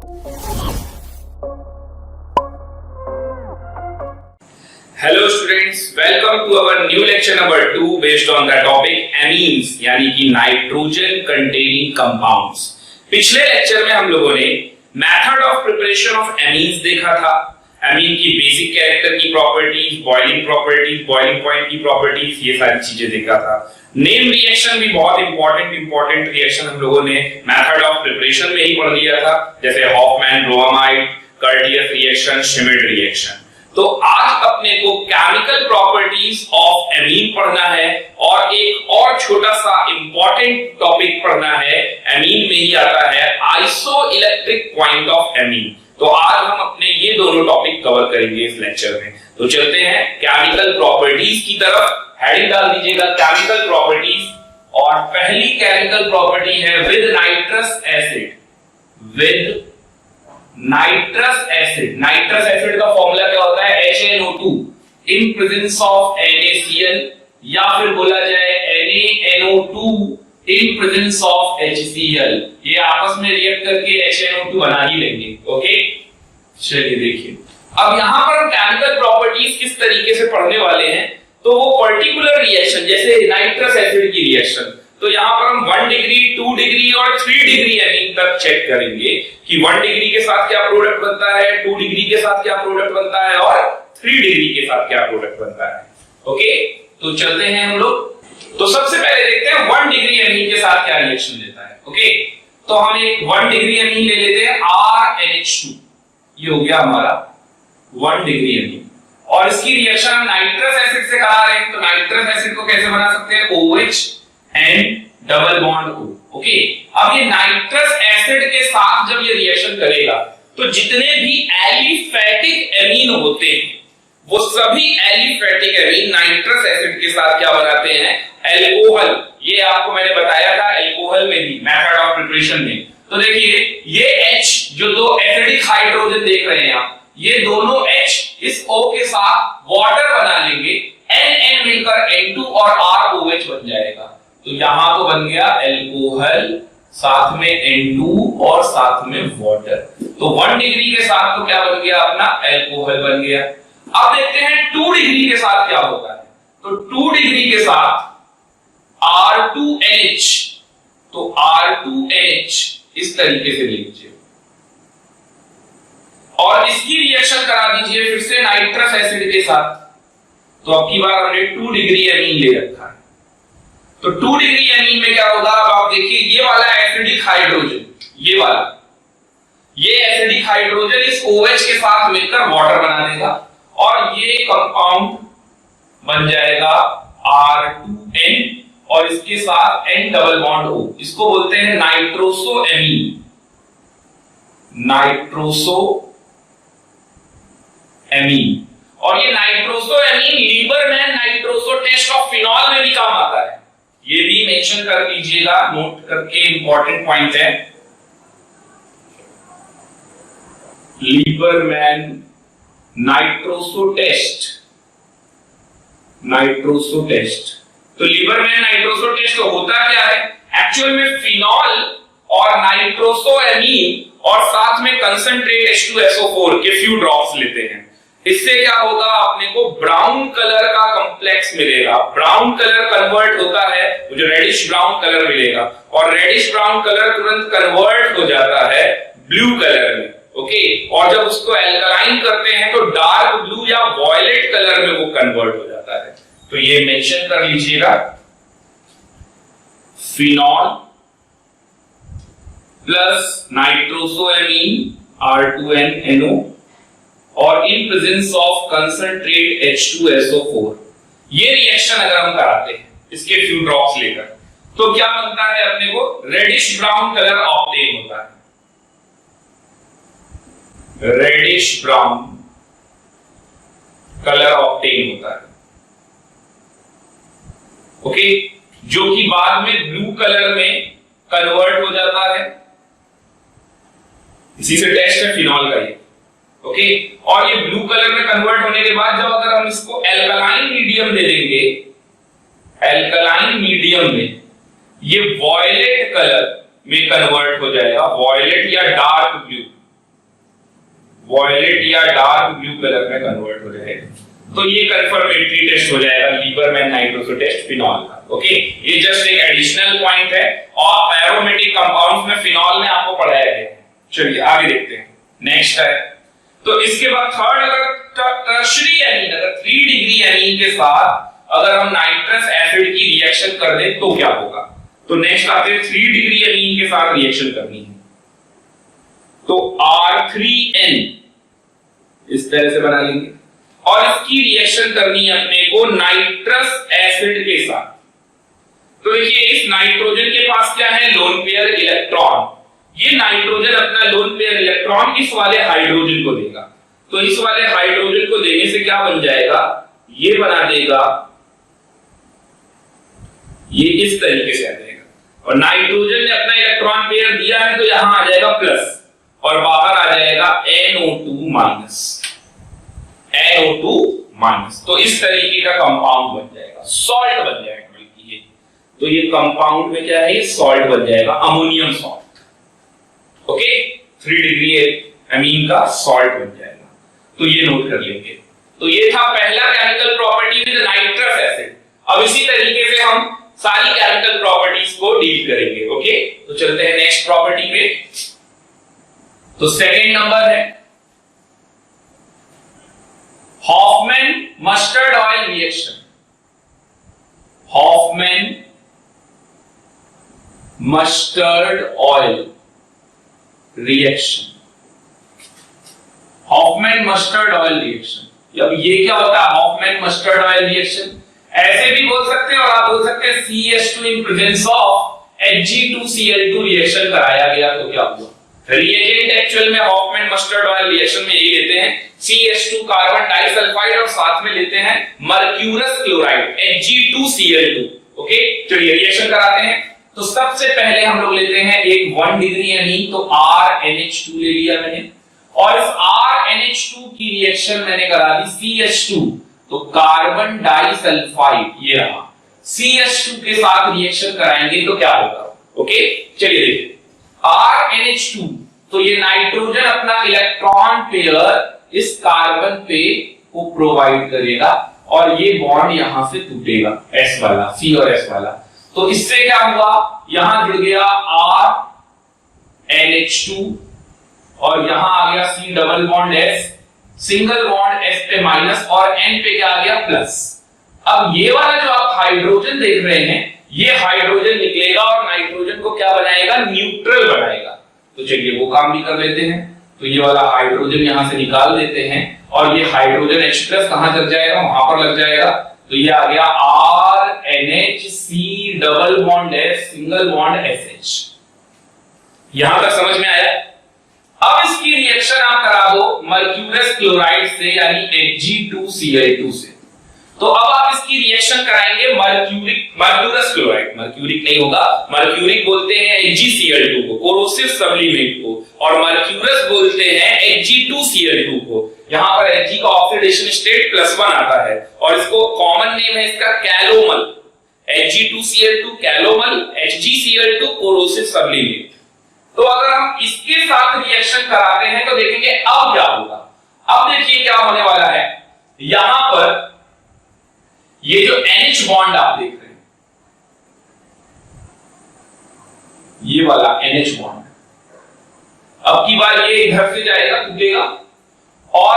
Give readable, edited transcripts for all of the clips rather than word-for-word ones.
Hello students, welcome to our new lecture number 2 based on the topic amines यानी कि nitrogen containing compounds. पिछले lecture में हम लोगों ने method of preparation of amines देखा था। एमीन की बेसिक कैरेक्टर की प्रॉपर्टीज, बॉइलिंग पॉइंट की प्रॉपर्टीज, ये सारी चीजें देखा था। नेम रिएक्शन भी बहुत इंपॉर्टेंट रिएक्शन हम लोगों ने मेथड ऑफ प्रिपरेशन में ही पढ़ लिया था, जैसे Hofmann bromide, Curtius reaction, Schmidt reaction. तो आज अपने को केमिकल प्रॉपर्टीज ऑफ एमीन पढ़ना है और एक और छोटा सा इंपॉर्टेंट टॉपिक पढ़ना है। एमीन में ही आता है आइसोइलेक्ट्रिक पॉइंट ऑफ एमीन। तो आज हम अपने ये दोनों टॉपिक कवर करेंगे इस लेक्चर में। तो चलते हैं केमिकल प्रॉपर्टीज की तरफ। हेडिंग डाल दीजिएगा केमिकल प्रॉपर्टीज, और पहली केमिकल प्रॉपर्टी है with nitrous acid. With nitrous acid, nitrous acid का फॉर्मूला क्या होता है? HNO2 in presence of NaCl, या फिर बोला जाए NaNO2 in presence of HCl। ये आपस में रिएक्ट करके HNO2 बना ही लेंगे। ओके, चलिए देखिए अब यहां पर हम केमिकल प्रॉपर्टीज किस तरीके से पढ़ने वाले हैं। तो वो पर्टिकुलर रिएक्शन, जैसे नाइट्रस एसिड की रिएक्शन, तो यहां पर हम 1 डिग्री, 2 डिग्री और 3 डिग्री एमीन तक चेक करेंगे कि 1 डिग्री के साथ क्या प्रोडक्ट बनता है, 2 डिग्री के साथ क्या प्रोडक्ट बनता है और 3 डिग्री के साथ क्या प्रोडक्ट बनता है। ओके, तो चलते हैं हम लोग। तो सबसे पहले देखते हैं 1 डिग्री एमीन के साथ क्या रिएक्शन देता है। ओके, तो हम एक 1 डिग्री एमीन ले लेते हैं RNH2। ये हो गया हमारा 1 डिग्री एमीन, और इसकी रिएक्शन हम नाइट्रस एसिड से करा रहे हैं। तो नाइट्रस एसिड को कैसे बना सकते हैं? OH and double bond O। Okay, अब ये नाइट्रस एसिड के साथ जब ये रिएक्शन करेगा तो जितने भी एलिफेटिक एमीन होते हैं वो सभी एलिफेटिक एमीन नाइट्रस एसिड के साथ क्या बनाते हैं? एल्कोहल। ये आपको मैंने बताया था एल्कोहल में भी, मेथड ऑफ प्रिपरेशन में। तो देखिए ये H, जो दो एसिडिक हाइड्रोजन देख रहे हैं आप, ये दोनों H इस O के साथ वाटर बना लेंगे, N मिलकर N2 और ROH बन जाएगा। तो यहां तो बन गया एल्कोहल, साथ में N2 और साथ में वाटर। तो 1 डिग्री के साथ तो क्या बन गया अपना? एल्कोहल बन गया। अब देखते हैं 2 डिग्री के साथ क्या होता है। तो 2 डिग्री के साथ R2NH, तो R2NH इस तरीके से लीजिए और इसकी रिएक्शन करा दीजिए फिर से नाइट्रस एसिड के साथ। तो अब की बार हमने 2 डिग्री एमीन ले रखा है। तो 2 डिग्री एमीन में क्या होगा? अब आप देखिए ये वाला एसिडिक हाइड्रोजन, ये वाला, ये एसिडिक हाइड्रोजन इस OH के साथ मिलकर वाटर बना देगा और ये कंपाउंड बन जाएगा R2N और इसके साथ N डबल बॉन्ड O। इसको बोलते हैं नाइट्रोसो एमीन। नाइट्रोसो एमीन, और ये nitroso amine Liebermann nitroso test of phenol में भी काम आता है। ये भी मेंशन कर लीजिएगा, नोट करके, इंपॉर्टेंट पॉइंट है। Liebermann nitroso test, nitroso test. तो लीबरमैन नाइट्रोसो टेस्ट होता क्या है? एक्चुअल में फिनॉल और नाइट्रोसो एमीन और साथ में कंसंट्रेट H2SO4 के फ्यू ड्रॉप्स लेते हैं। इससे क्या होगा? अपने को ब्राउन कलर का कॉम्प्लेक्स मिलेगा। ब्राउन कलर कन्वर्ट होता है, जो रेडिश ब्राउन कलर मिलेगा, और रेडिश ब्राउन कलर तुरंत कन्वर्ट हो जाता है ब्लू कलर में। ओके, और जब उसको एल्कलाइन करते हैं तो डार्क ब्लू या वॉयलेट कलर में वो कन्वर्ट हो जाता है। तो ये मेंशन कर लीजिएगा, फिनॉल प्लस नाइट्रोसोएमीन R2NNO और in presence of concentrate H2SO4, ये रिएक्शन अगर हम कराते हैं इसके फ्यू ड्रॉप्स लेकर, तो क्या बनता है? अपने को रेडिश ब्राउन कलर ऑब्टेन होता है। रेडिश ब्राउन कलर ऑब्टेन होता है। ओके, जो कि बाद में ब्लू कलर में कन्वर्ट हो जाता है। इसी से टेस्ट है फिनॉल का ये। ओके, और ये ब्लू कलर में कन्वर्ट होने के बाद जब अगर हम इसको एल्कलाइन मीडियम दे देंगे, एल्कलाइन मीडियम में ये वॉयलेट कलर में कन्वर्ट हो जाएगा, वॉयलेट या डार्क ब्लू। वॉयलेट या डार्क ब्लू कलर में कन्वर्ट हो जाएगा। तो ये कंफर्मेटरी टेस्ट हो जाएगा लीबरमैन नाइट्रोसो टेस्ट फिनॉल का। ओके, ये जस्ट एक एडिशनल पॉइंट है और एरोमेटिक कंपाउंड्स में फिनॉल में आपको पढ़ाया गया है। चलिए आगे देखते हैं, नेक्स्ट है। तो इसके बाद थर्ड, अगर टर्शरी एमीन, अगर 3 डिग्री एमीन के साथ अगर हम नाइट्रस एसिड की रिएक्शन कर दें तो क्या होगा। तो नेक्स्ट आते हैं 3 डिग्री एमीन के साथ रिएक्शन करनी है, तो R3N इस तरह से बना लेंगे और इसकी रिएक्शन करनी है अपने को नाइट्रस एसिड के साथ। तो देखिए इस नाइट्रोजन के पास क्या है, लोन पेयर इलेक्ट्रॉन। ये नाइट्रोजन अपना लोन पेयर इलेक्ट्रॉन इस वाले हाइड्रोजन को देगा। तो इस वाले हाइड्रोजन को देने से क्या बन जाएगा, ये बना देगा, ये इस तरीके से आ जाएगा। और नाइट्रोजन ने अपना इलेक्ट्रॉन पेयर दिया है तो यहां आ जाएगा प्लस और बाहर आ जाएगा NO2 माइनस, NO2 माइनस। तो इस तरीके का कंपाउंड बन जाएगा, सॉल्ट बन जाएगा बल्कि ये। तो ये कंपाउंड में क्या है, ये सॉल्ट बन जाएगा, ammonium salt. Okay, 3 degree amine का सॉल्ट बन जाएगा। तो ये नोट कर लेंगे। तो ये था पहला chemical property with nitrous acid. अब इसी तरीके से हम सारी केमिकल प्रॉपर्टीज को डील करेंगे। ओके, तो चलते हैं नेक्स्ट प्रॉपर्टी पे। तो सेकंड नंबर है Hofmann mustard oil reaction. Hofmann mustard oil reaction, Hofmann mustard oil reaction. अब ये क्या होता है हॉफमैन मस्टर्ड ऑयल रिएक्शन, ऐसे भी बोल सकते हैं और आप बोल सकते हैं CH2 in presence of Hg2Cl2 reaction कराया गया तो क्या हुआ। रिएजेंट एक्चुअल में हॉफमैन मस्टर्ड ऑयल रिएक्शन में यही लेते हैं CH2 कार्बन डाइसल्फाइड और साथ में लेते हैं मर्क्यूरस क्लोराइड Hg2Cl2। ओके, चलिए रिएक्शन कराते हैं। तो सबसे पहले हम लोग लेते हैं एक 1 डिग्री एमीन, तो RNH2 ले लिया मैंने और इस RNH2 की रिएक्शन मैंने करा दी CH2, तो कार्बन डाइसल्फाइड ये रहा, CH2 के साथ रिएक्शन कराएंगे तो क्या होगा। ओके, चलिए देखिए RNH2, तो ये नाइट्रोजन अपना इलेक्ट्रॉन पेयर इस कार्बन पे को प्रोवाइड करेगा और ये बॉन्ड यहां से टूटेगा, S वाला, C और S वाला। तो इससे क्या हुआ, यहां जुड़ गया RNH2 और यहां आ गया C double bond S, single bond S पे माइनस और N पे क्या आ गया प्लस। अब ये वाला जो आप हाइड्रोजन देख रहे हैं, ये हाइड्रोजन निकलेगा और नाइट्रोजन को क्या बनाएगा, न्यूट्रल बनाएगा। तो चलिए वो काम भी कर लेते हैं। तो ये वाला हाइड्रोजन यहां से निकाल देते हैं और ये हाइड्रोजन H+ कहां लग जाएगा, वहां पर लग जाएगा। तो ये आ गया RNHC double bond S single bond SH। यहां तक समझ में आया। अब इसकी रिएक्शन आप करा दो मर्क्यूरस क्लोराइड से यानी Hg2Cl2 से। तो अब आप इसकी रिएक्शन कराएंगे मर्क्यूरस क्लोराइड, मर्क्यूरिक नहीं होगा, मर्क्यूरिक बोलते हैं HgCl2 को, कोरोसिव सब्लिमेट को, और मर्क्यूरस बोलते हैं Hg2Cl2 को। यहां पर Hg का ऑक्सीडेशन स्टेट +1 आता है और इसको कॉमन नेम है इसका calomel, Hg2Cl2 calomel, HgCl2 corrosive sublimate. तो अगर हम इसके साथ रिएक्शन कराते हैं तो देखेंगे अब क्या होगा। अब देखिए क्या होने वाला है, यहां पर ये जो NH बॉन्ड आप देख रहे हैं, ये वाला NH बॉन्ड, अब की बार ये इधर से जाएगा, टूटेगा और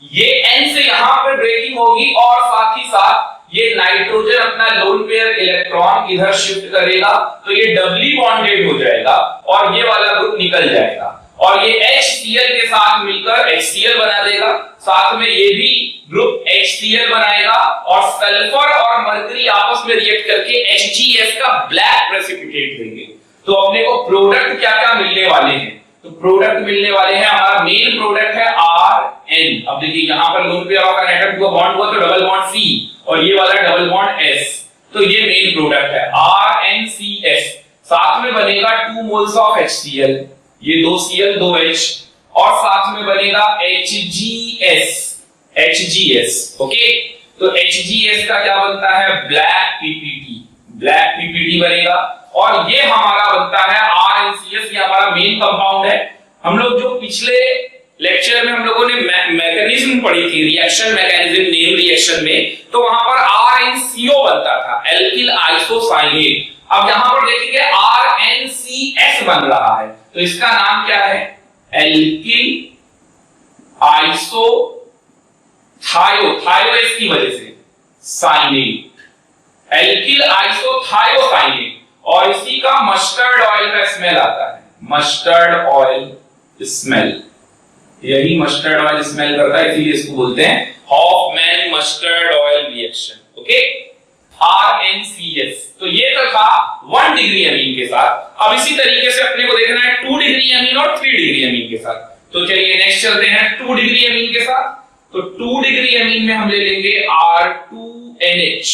ये N से यहां पर ब्रेकिंग होगी और साथ ही साथ ये नाइट्रोजन अपना लोन पेयर इलेक्ट्रॉन इधर शिफ्ट करेगा, तो ये डबली बॉन्डेड हो जाएगा और ये वाला ग्रुप निकल जाएगा और ये HCl के साथ मिलकर HCl बना देगा, साथ में ये भी ग्रुप HCl बनाएगा और सल्फर और मरकरी आपस में रिएक्ट करके HGS का ब्लैक प्रेसिपिटेट देंगे। तो अपने को प्रोडक्ट क्या क्या मिलने वाले हैं, तो प्रोडक्ट मिलने वाले हैं, हमारा मेन प्रोडक्ट है RN। अब देखिए यहां पर लोन पेयर का एटम हुआ बॉन्ड हुआ तो डबल बॉन्ड C और ये वाला डबल बॉन्ड S, तो ये मेन प्रोडक्ट है RNCS। साथ में बनेगा 2 मोल्स ऑफ HCl, ये 2 Cl 2 H और साथ में बनेगा HGS। ओके, तो HGS का क्या बनता है, ब्लैक PPT बनेगा और ये हमारा बनता है RNCS, ये हमारा मेन कंपाउंड है। हम लोग जो पिछले लेक्चर में हम लोगों ने मैकेनिज्म पढ़ी थी, रिएक्शन मैकेनिज्म नेम रिएक्शन में, तो वहां पर RnCO बनता था, एल्किल आइसोसाइनेट। अब यहां पर देखेंगे RnCS बन रहा है, तो इसका नाम क्या है? एल्किल आइसो थायोएस की वजह से साइनेट, एल्किल आइसोथायोसाइनेट। और इसी का मस्टर्ड ऑयल का स्मेल आता है, मस्टर्ड ऑयल स्मेल, यही मस्टर्ड ऑयल स्मेल करता है, इसीलिए इसको बोलते हैं Hofmann mustard oil reaction. Okay, RnCS। तो ये तो था 1 डिग्री अमीन के साथ। अब इसी तरीके से अपने को देखना है 2 डिग्री अमीन और 3 डिग्री अमीन के साथ। तो चलिए नेक्स्ट चलते हैं 2 डिग्री अमीन के साथ। तो 2 डिग्री अमीन में हम ले लेंगे R2NH,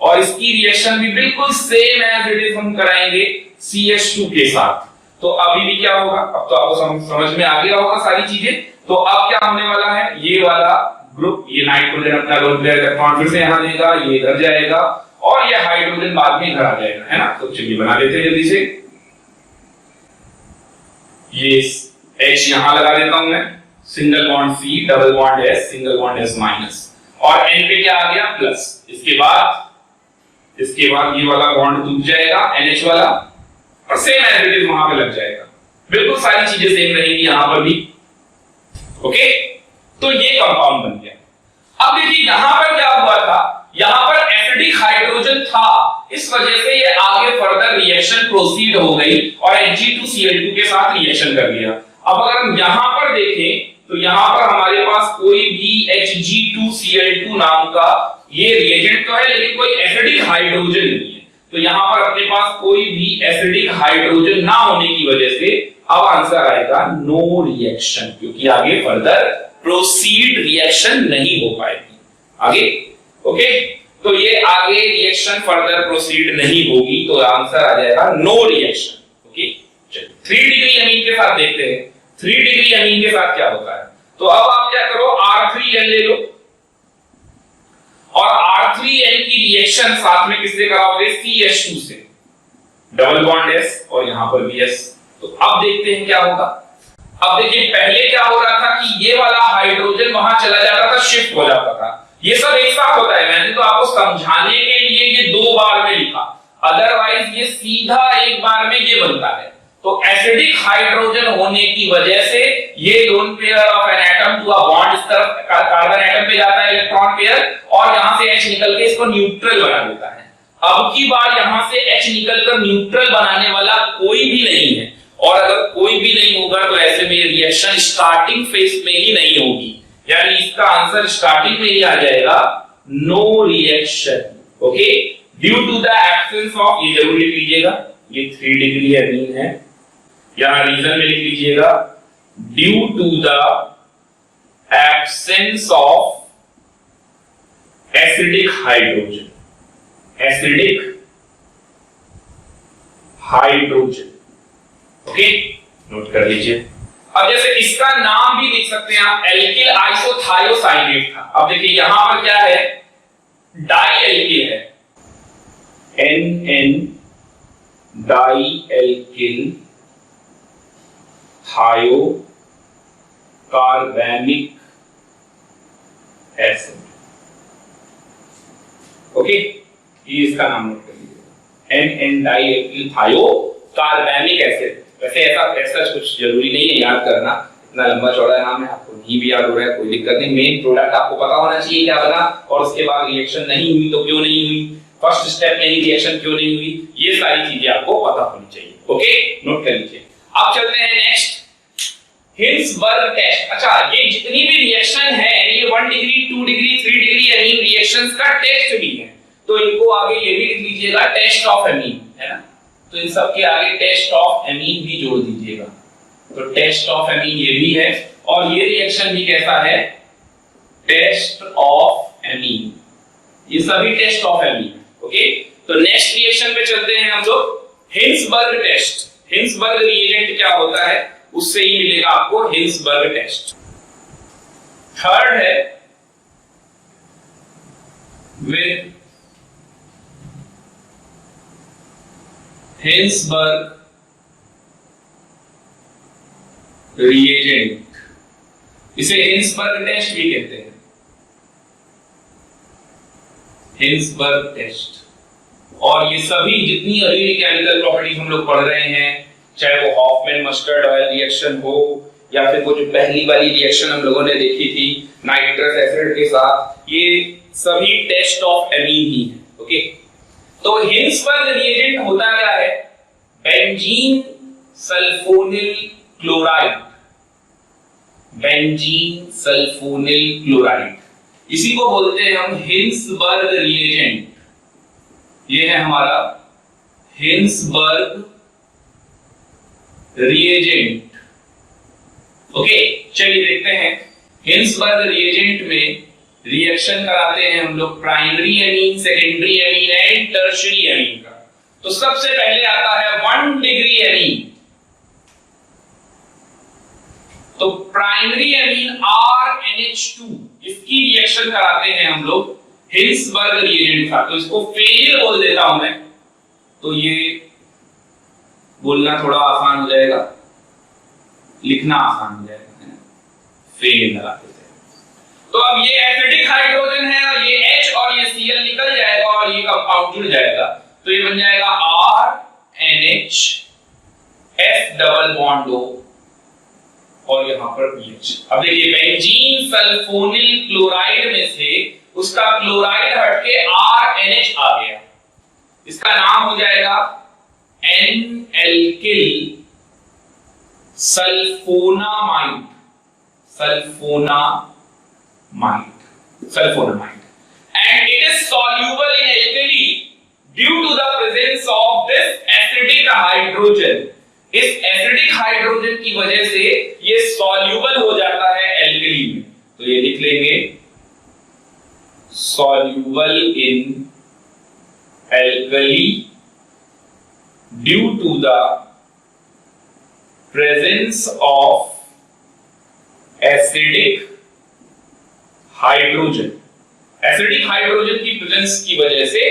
और इसकी रिएक्शन भी बिल्कुल सेम एज इट इज हम कराएंगे CH2 के साथ। तो अभी भी क्या होगा, अब तो आपको समझ में आ गया होगा सारी चीजें। तो अब क्या होने वाला है, ये वाला ग्रुप, ये नाइट्रोजन अपना लोन पेयर इलेक्ट्रॉन फिर से यहां देगा, ये इधर जाएगा, और ये हाइड्रोजन बाद में इधर आ जाएगा, है ना। तो चलिए बना लेते हैं जल्दी से। ये H यहां लगा देता हूं मैं, single bond C, double bond S, single bond S minus, और N पे क्या आ गया प्लस। इसके बाद ये वाला बॉन्ड टूट जाएगा NH वाला, और सेम एज इट इज वहां पे लग जाएगा, बिल्कुल सारी चीजें सेम रहेंगी यहां पर भी। ओके, तो ये कंपाउंड बन गया। अब देखिए यहां पर क्या हुआ था, यहां पर एसिडिक हाइड्रोजन था, इस वजह से ये आगे फर्दर रिएक्शन प्रोसीड हो गई और Hg2Cl2 के साथ रिएक्शन कर दिया। अब अगर हम यहां पर देखें तो यहां पर हमारे पास कोई भी Hg2Cl2 नाम का ये रिएजेंट तो है, लेकिन कोई एसिडिक हाइड्रोजन नहीं है। तो यहां पर अपने पास कोई भी एसिडिक हाइड्रोजन ना होने की वजह से अब आंसर आएगा नो रिएक्शन, क्योंकि आगे फर्दर प्रोसीड रिएक्शन नहीं हो पाएगी आगे। ओके, तो ये आगे रिएक्शन फर्दर प्रोसीड नहीं होगी, तो आंसर आ जाएगा नो रिएक्शन। ओके, चलिए 3 डिग्री अमीन के साथ देखते हैं 3 डिग्री अमीन के साथ क्या होता है। तो अब आप क्या करो, R3N ले लो, और R3N की रिएक्शन साथ में किससे कराओगे, CH2 से, डबल बॉन्ड S और यहां पर भी S। तो अब देखते हैं क्या होगा। अब देखिए पहले क्या हो रहा था कि ये वाला हाइड्रोजन वहां चला जाता था, शिफ्ट हो जाता था, ये सब एक साथ होता है। मैंने तो आपको समझाने के लिए ये 2 बार में लिखा, अदरवाइज ये सीधा एक बार में ये बनता है। तो एसिडिक हाइड्रोजन होने की वजह से ये lone pair of N atom to a bond, इस तरफ कार्बन एटम पे जाता है इलेक्ट्रॉन पेयर, और यहां से H निकल के इसको न्यूट्रल बना देता है। अब की बार यहां से H निकलकर न्यूट्रल बनाने वाला कोई भी नहीं है, और अगर कोई भी नहीं होगा तो ऐसे में रिएक्शन स्टार्टिंग फेज में ही नहीं होगी, यानी इसका आंसर स्टार्टिंग में ही आ जाएगा no reaction. Okay, due to the absence of, ये जरूर लिख लीजिएगा, ये 3 डिग्री अमीन है, यहां रीजन में लिख लीजिएगा, due to the absence of acidic hydrogen, acidic hydrogen. Okay, note कर लीजिए। अब जैसे इसका नाम भी लिख सकते हैं आप, एल्किल आइसोथायोसाइनेट था। अब देखिए यहां पर क्या है, डाई एल्किल है, NN डाई एल्किल थायो कार्बनिक एसिड। ओके, ये इसका नाम नोट कर लीजिए, NN डाई एल्किल थायो कार्बनिक एसिड। वैसे ऐसा कुछ जरूरी नहीं है याद करना, इतना लंबा चौड़ा नाम है, आपको नहीं भी याद हो रहा है कोई दिक्कत नहीं। मेन प्रोडक्ट आपको पता होना चाहिए क्या बना, और उसके बाद रिएक्शन नहीं हुई तो क्यों नहीं हुई, फर्स्ट स्टेप में ही रिएक्शन क्यों नहीं हुई, ये सारी चीजें आपको पता होनी चाहिए। ओके, नोट कर लीजिए। अब चलते हैं नेक्स्ट, हिल्सबर्ग टेस्ट। अच्छा, ये जितनी भी रिएक्शन है, ये 1 degree 2 degree 3 degree amine reactions का टेस्ट भी है, तो इनको आगे ये भी लिख लीजिएगा, टेस्ट ऑफ अमीन, है ना। तो इन सब के आगे टेस्ट ऑफ अमीन भी जोड़ दीजिएगा। तो टेस्ट ऑफ अमीन ये भी है, और ये रिएक्शन भी कैसा है, टेस्ट ऑफ अमीन, ये सभी टेस्ट ऑफ अमीन। ओके, तो नेक्स्ट रिएक्शन पे चलते हैं हम लोग, हिल्सबर्ग टेस्ट। हिल्सबर्ग रिएजेंट क्या होता है, उससे ही मिलेगा आपको हिल्सबर्ग टेस्ट। थर्ड है विद Hinsberg reagent इसे हिंसबर्ग टेस्ट भी कहते हैं, हिंसबर्ग टेस्ट। और ये सभी जितनी अभी केमिकल प्रॉपर्टीज हम लोग पढ़ रहे हैं, चाहे वो हॉफमैन मस्टर्ड ऑयल रिएक्शन हो या फिर वो जो पहली वाली रिएक्शन हम लोगों ने देखी थी नाइट्रस एसिड के साथ, ये सभी टेस्ट ऑफ एमीन ही है। ओके, तो हिंसबर्ग रिएजेंट होता क्या है? Benzene sulphonyl chloride, benzene sulphonyl chloride, इसी को बोलते हैं हम हिंसबर्ग रिएजेंट। ये है हमारा हिंसबर्ग रिएजेंट। ओके, चलिए देखते हैं हिंसबर्ग रिएजेंट में रिएक्शन कराते हैं हम लोग primary amine, secondary amine and tertiary amine का। तो सबसे पहले आता है 1 डिग्री एमीन। तो प्राइमरी एमीन RNH2, इसकी रिएक्शन कराते हैं हम लोग हिंसबर्ग रिएजेंट का। तो इसको फेल बोल देता हूं मैं, तो ये बोलना थोड़ा आसान हो जाएगा, लिखना आसान हो जाएगा, है ना? फेल लगा देते हैं। तो अब ये एसिडिक हाइड्रोजन है और ये H और ये Cl निकल जाएगा और ये कंपाउंड जुड़ जाएगा, तो ये बन जाएगा RNH S double bond O और यहां पर BH। अब देखिए बेंजीन सल्फोनिल क्लोराइड में से उसका क्लोराइड हटके RNH आ गया, इसका नाम हो जाएगा N alkyl sulphonamide, sulphonamide, sulphonamide, and it is soluble in alkali due to the presence of this acidic hydrogen। इस एसिडिक हाइड्रोजन की वजह से ये सॉल्यूबल हो जाता है एल्कली में, तो ये लिख लेंगे soluble in alkali due to the presence of acidic hydrogen। Acidic hydrogen की प्रेजेंस की वजह से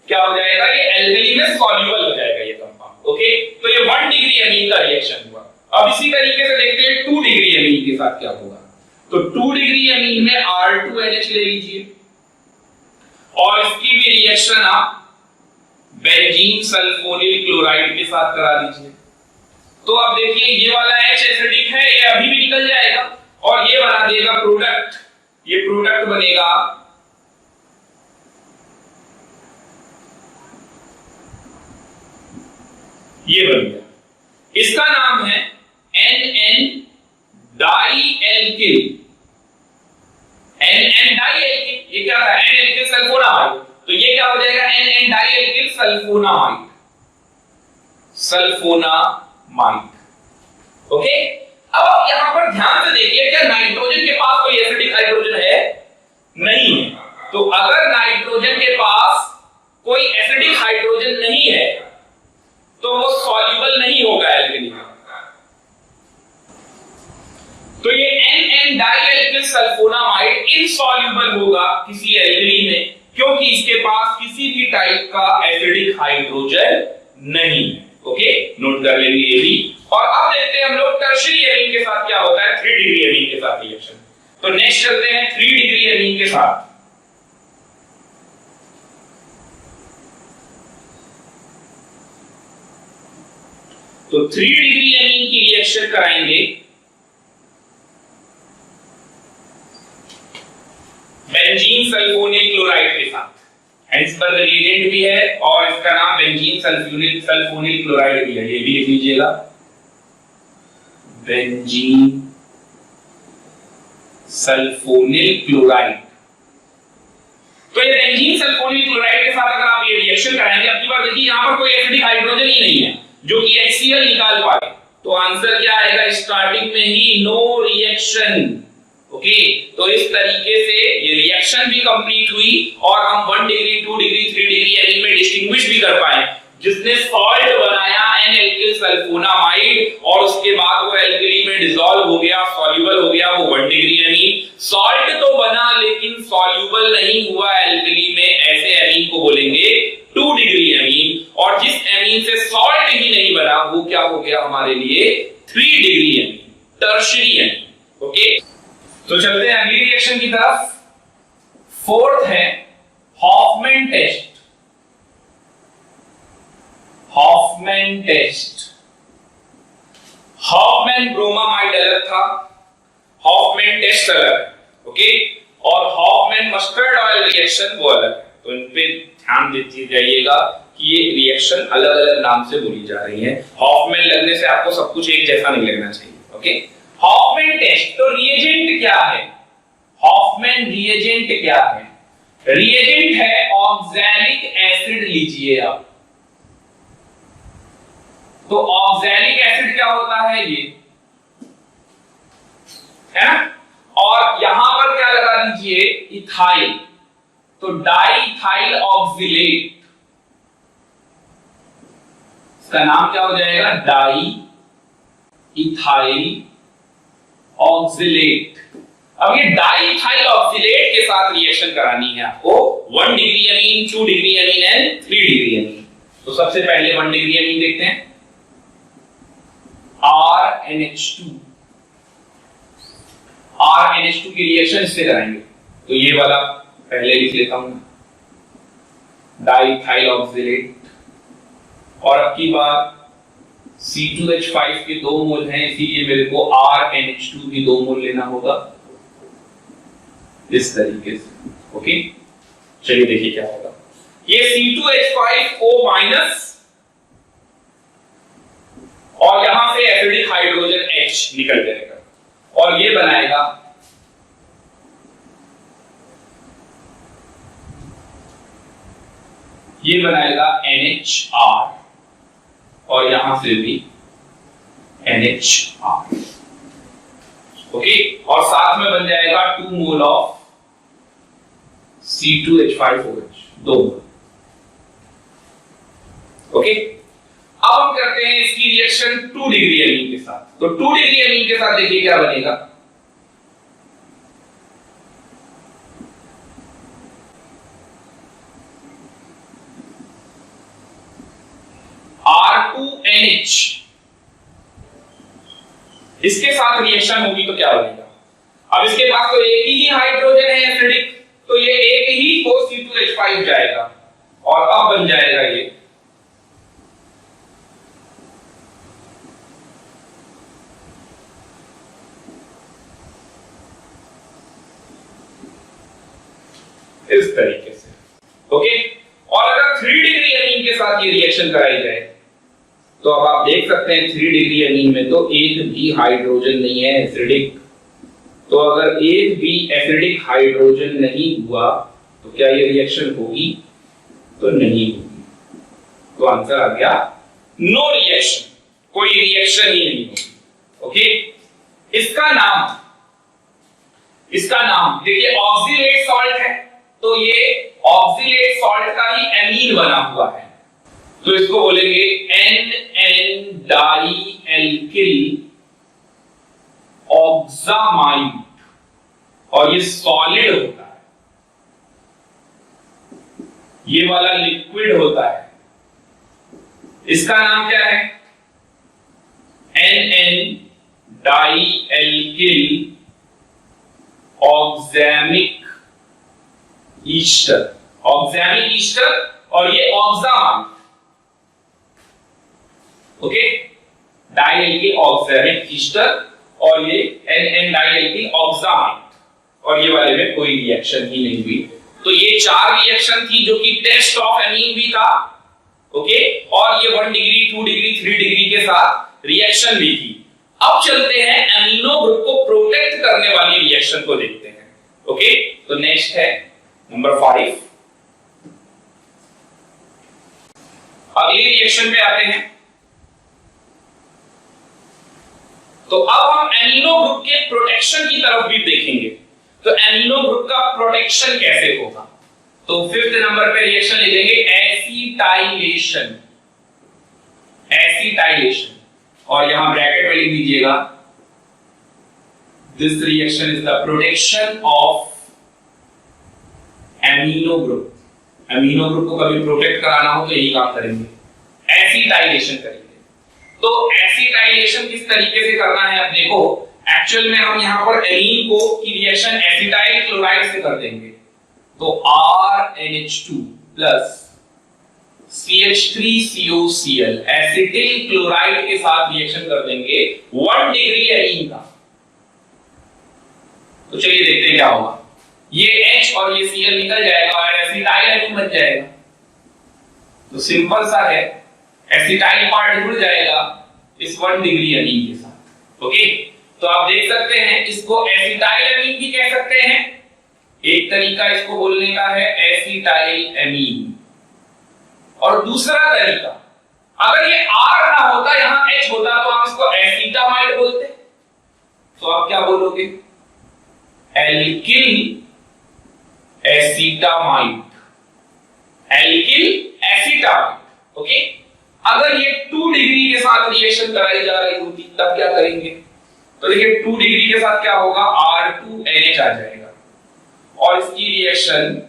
क्या हो जाएगा? ये एल्कली में सॉल्यूबल हो जाएगा ये कंपाउंड। ओके, तो ये 1 डिग्री एमीन का रिएक्शन हुआ। अब इसी तरीके से देखते हैं 2 डिग्री एमीन के साथ क्या होगा। तो 2 डिग्री एमीन में R2NH ले लीजिए और इसकी भी रिएक्शन आप बेंजीन सल्फोनिल क्लोराइड के साथ करा दीजिए। तो अब देखिए ये वाला H एसिडिक है, ये अभी भी निकल जाएगा और ये बना देगा प्रोडक्ट। ये प्रोडक्ट बनेगा ये बन गया, इसका नाम है NN डाइएल्किल। NN डाइएल्किल, ये क्या था? N एल्किल सल्फोनामाइड, तो ये क्या हो जाएगा? NN dialkyl sulphonamide, sulphonamide. Okay, अब आप यहां पर ध्यान से देखिए, क्या नाइट्रोजन के पास कोई एसिडिक हाइड्रोजन है? नहीं है। तो अगर नाइट्रोजन के पास कोई एसिडिक हाइड्रोजन नहीं है तो वो सॉल्यूबल नहीं होगा एल्कली में। तो ये NN डाइएल्किल सल्फोनामाइड इनसॉल्यूबल होगा किसी एल्कली में, क्योंकि इसके पास किसी भी टाइप का एसिडिक हाइड्रोजन नहीं है। ओके, नोट कर लेंगे ये भी। और अब देखते हैं हम लोग टर्शियरी एमीन के साथ क्या होता है 3 डिग्री एमीन के साथ रिएक्शन। तो नेक्स्ट चलते हैं 3 डिग्री एमीन के साथ। तो 3 डिग्री एमीन की रिएक्शन कराएंगे बेंजीन सल्फोनिल क्लोराइड के साथ। हिंसबर्ग रिएजेंट भी है और इसका नाम बेंजीन सल्फोनिल क्लोराइड भी है, ये भी लिख लीजिएगा, बेंजीन सल्फोनिल क्लोराइड। तो ये बेंजीन सल्फोनिल क्लोराइड के साथ अगर आप ये रिएक्शन कराएंगे, अब की बार देखिए यहां पर कोई एसिडिक हाइड्रोजन ही नहीं है जो कि HCl निकाल पाए, तो आंसर क्या आएगा? स्टार्टिंग में ही नो रिएक्शन। ओके, तो इस तरीके से ये रिएक्शन भी कंप्लीट हुई और हम 1 डिग्री 2 डिग्री 3 डिग्री एमीन में डिस्टिंग्विश भी कर पाए। जिसने सॉल्ट बनाया N-एल्किल सल्फोनामाइड और उसके बाद वो एल्कली में डिसॉल्व हो गया, सॉल्यूबल हो गया, वो 1 डिग्री एमीन। सॉल्ट तो बना लेकिन सॉल्यूबल नहीं हुआ एल्कली में, ऐसे एमीन को बोलेंगे 2 डिग्री एमीन। और जिस एमीन से सॉल्ट ही नहीं बना वो क्या हो गया हमारे लिए 3 degree amine, tertiary amine. Okay, तो चलते हैं अगली रिएक्शन की तरफ। फोर्थ है Hofmann test. Hofmann test, Hofmann bromamide अलग था, हॉफमैन टेस्ट अलग, ओके, और हॉफमैन मस्टर्ड ऑयल रिएक्शन वो अलग है। तो इन पे ध्यान देते जाइएगा कि ये रिएक्शन अलग अलग नाम से बोली जा रही है। हॉफमैन लगने से आपको सब कुछ एक जैसा नहीं लगना चाहिए, ओके। हॉफमैन टेस्ट, तो रिएजेंट क्या है? हॉफमैन रिएजेंट क्या है? रिएजेंट है ऑक्सैलिक एसिड, लीजिए आप। तो ऑक्सैलिक एसिड क्या होता है? ये है ना, और यहां पर क्या लगा दीजिए? इथाइल, तो डाई इथाइल ऑक्सिलेट, इसका नाम क्या हो जाएगा? Di ethyl oxalate. अब ये डाई इथाइल ऑक्सिलेट के साथ रिएक्शन करानी है आपको 1 degree amine, 2 degree amine and 3 degree amine. तो सबसे पहले 1 डिग्री अमीन देखते हैं, RNH2। RNH2 की रिएक्शन इससे कराएंगे, तो ये वाला पहले लिख लेता हूं, डाइथाइल ऑक्सिलेट। और अब की बार C2H5 के 2 मोल हैं, इसीलिए मेरे को RNH2 भी 2 मोल लेना होगा, इस तरीके से, ओके। चलिए देखिए क्या होगा। ये C2H5O- और यहां से एसिडिक हाइड्रोजन H निकल जाएगा और ये बनाएगा NHR और यहां से भी NHR, ओके। और साथ में बन जाएगा 2 mole of C2H5OH, 2 mole, okay. अब हम करते हैं इसकी रिएक्शन 2 डिग्री अमीन के साथ। तो 2 डिग्री अमीन के साथ देखिए क्या बनेगा। R2NH, इसके साथ रिएक्शन होगी तो क्या बनेगा? अब इसके पास तो एक ही हाइड्रोजन है एसिडिक, तो ये एक ही को C2H5 जाएगा और अब बन जाएगा ये इस तरीके से, ओके। और अगर 3 डिग्री अमीन के साथ ये रिएक्शन कराई जाए तो अब आप देख सकते हैं 3 डिग्री अमीन में तो एक भी हाइड्रोजन नहीं है एसिडिक। तो अगर एक भी एसिडिक हाइड्रोजन नहीं हुआ तो क्या ये रिएक्शन होगी? तो नहीं होगी। तो आंसर आ गया नो रिएक्शन, कोई रिएक्शन ही नहीं होगी, ओके। इसका नाम देखिए, ऑक्सिलेट सॉल्ट है तो ये ऑक्सिलेट सॉल्ट का ही एमीन बना हुआ है, तो इसको बोलेंगे NN डाई एल्किल ऑक्सामाइड, और ये सॉलिड होता है, ये वाला लिक्विड होता है। इसका नाम क्या है? NN dialkyl oxamic ester, oxamic ester, और ये ऑक्सामाइड, ओके। डाइएल्किल ऑक्सैमिक ईस्टर और ये NN डाइएल्किल ऑक्सामाइड, और ये वाले में कोई रिएक्शन ही नहीं हुई। तो ये 4 रिएक्शन थी जो कि टेस्ट ऑफ एमीन भी था, ओके, और ये 1 डिग्री, 2 डिग्री, 3 डिग्री के साथ रिएक्शन भी थी। अब चलते हैं अमीनो ग्रुप को प्रोटेक्ट करने वाली रिएक्शन को देखते हैं, ओके। तो नेक्स्ट है नंबर 5। अगली रिएक्शन पे आते हैं। तो अब हम एमिनो ग्रुप के प्रोटेक्शन की तरफ भी देखेंगे। तो एमिनो ग्रुप का प्रोटेक्शन कैसे होगा? तो 5th नंबर पे रिएक्शन ले लेंगे एसिटाइलेशन, एसिटाइलेशन, और यहां ब्रैकेट में लिख दीजिएगा this reaction is the protection of amino group. Amino group को कभी प्रोटेक्ट कराना हो तो यही काम करेंगे, एसिटाइलेशन करेंगे। तो एसिटाइलेशन किस तरीके से करना है? अब देखो, एक्चुअल में हम यहां पर एमीन को की रिएक्शन एसिटाइल क्लोराइड से कर देंगे, तो RNH2 plus CH3COCl acetyl chloride के साथ रिएक्शन कर देंगे 1 डिग्री एमीन का। तो चलिए देखते हैं क्या होगा। ये H और ये Cl निकल जाएगा और एसिटाइल एमीन बन जाएगा। तो सिंपल सा है, एसिटाइल पार्ट जुड़ जाएगा इस 1 डिग्री एमीन के साथ। ओके, तो आप देख सकते हैं इसको एसिटाइल एमीन भी कह सकते हैं। एक तरीका इसको बोलने का है एसिटाइल एमीन, और दूसरा तरीका, अगर ये R ना होता यहां H होता तो आप इसको एसिटामाइड बोलते। तो आप क्या बोलोगे? Alkyl acetamide, alkyl acetamide. Okay, अगर ये 2 डिग्री के साथ रिएक्शन कराई जा रही होती तब क्या करेंगे? तो देखिए 2 डिग्री के साथ क्या होगा, R2NH आ जाएगा और इसकी रिएक्शन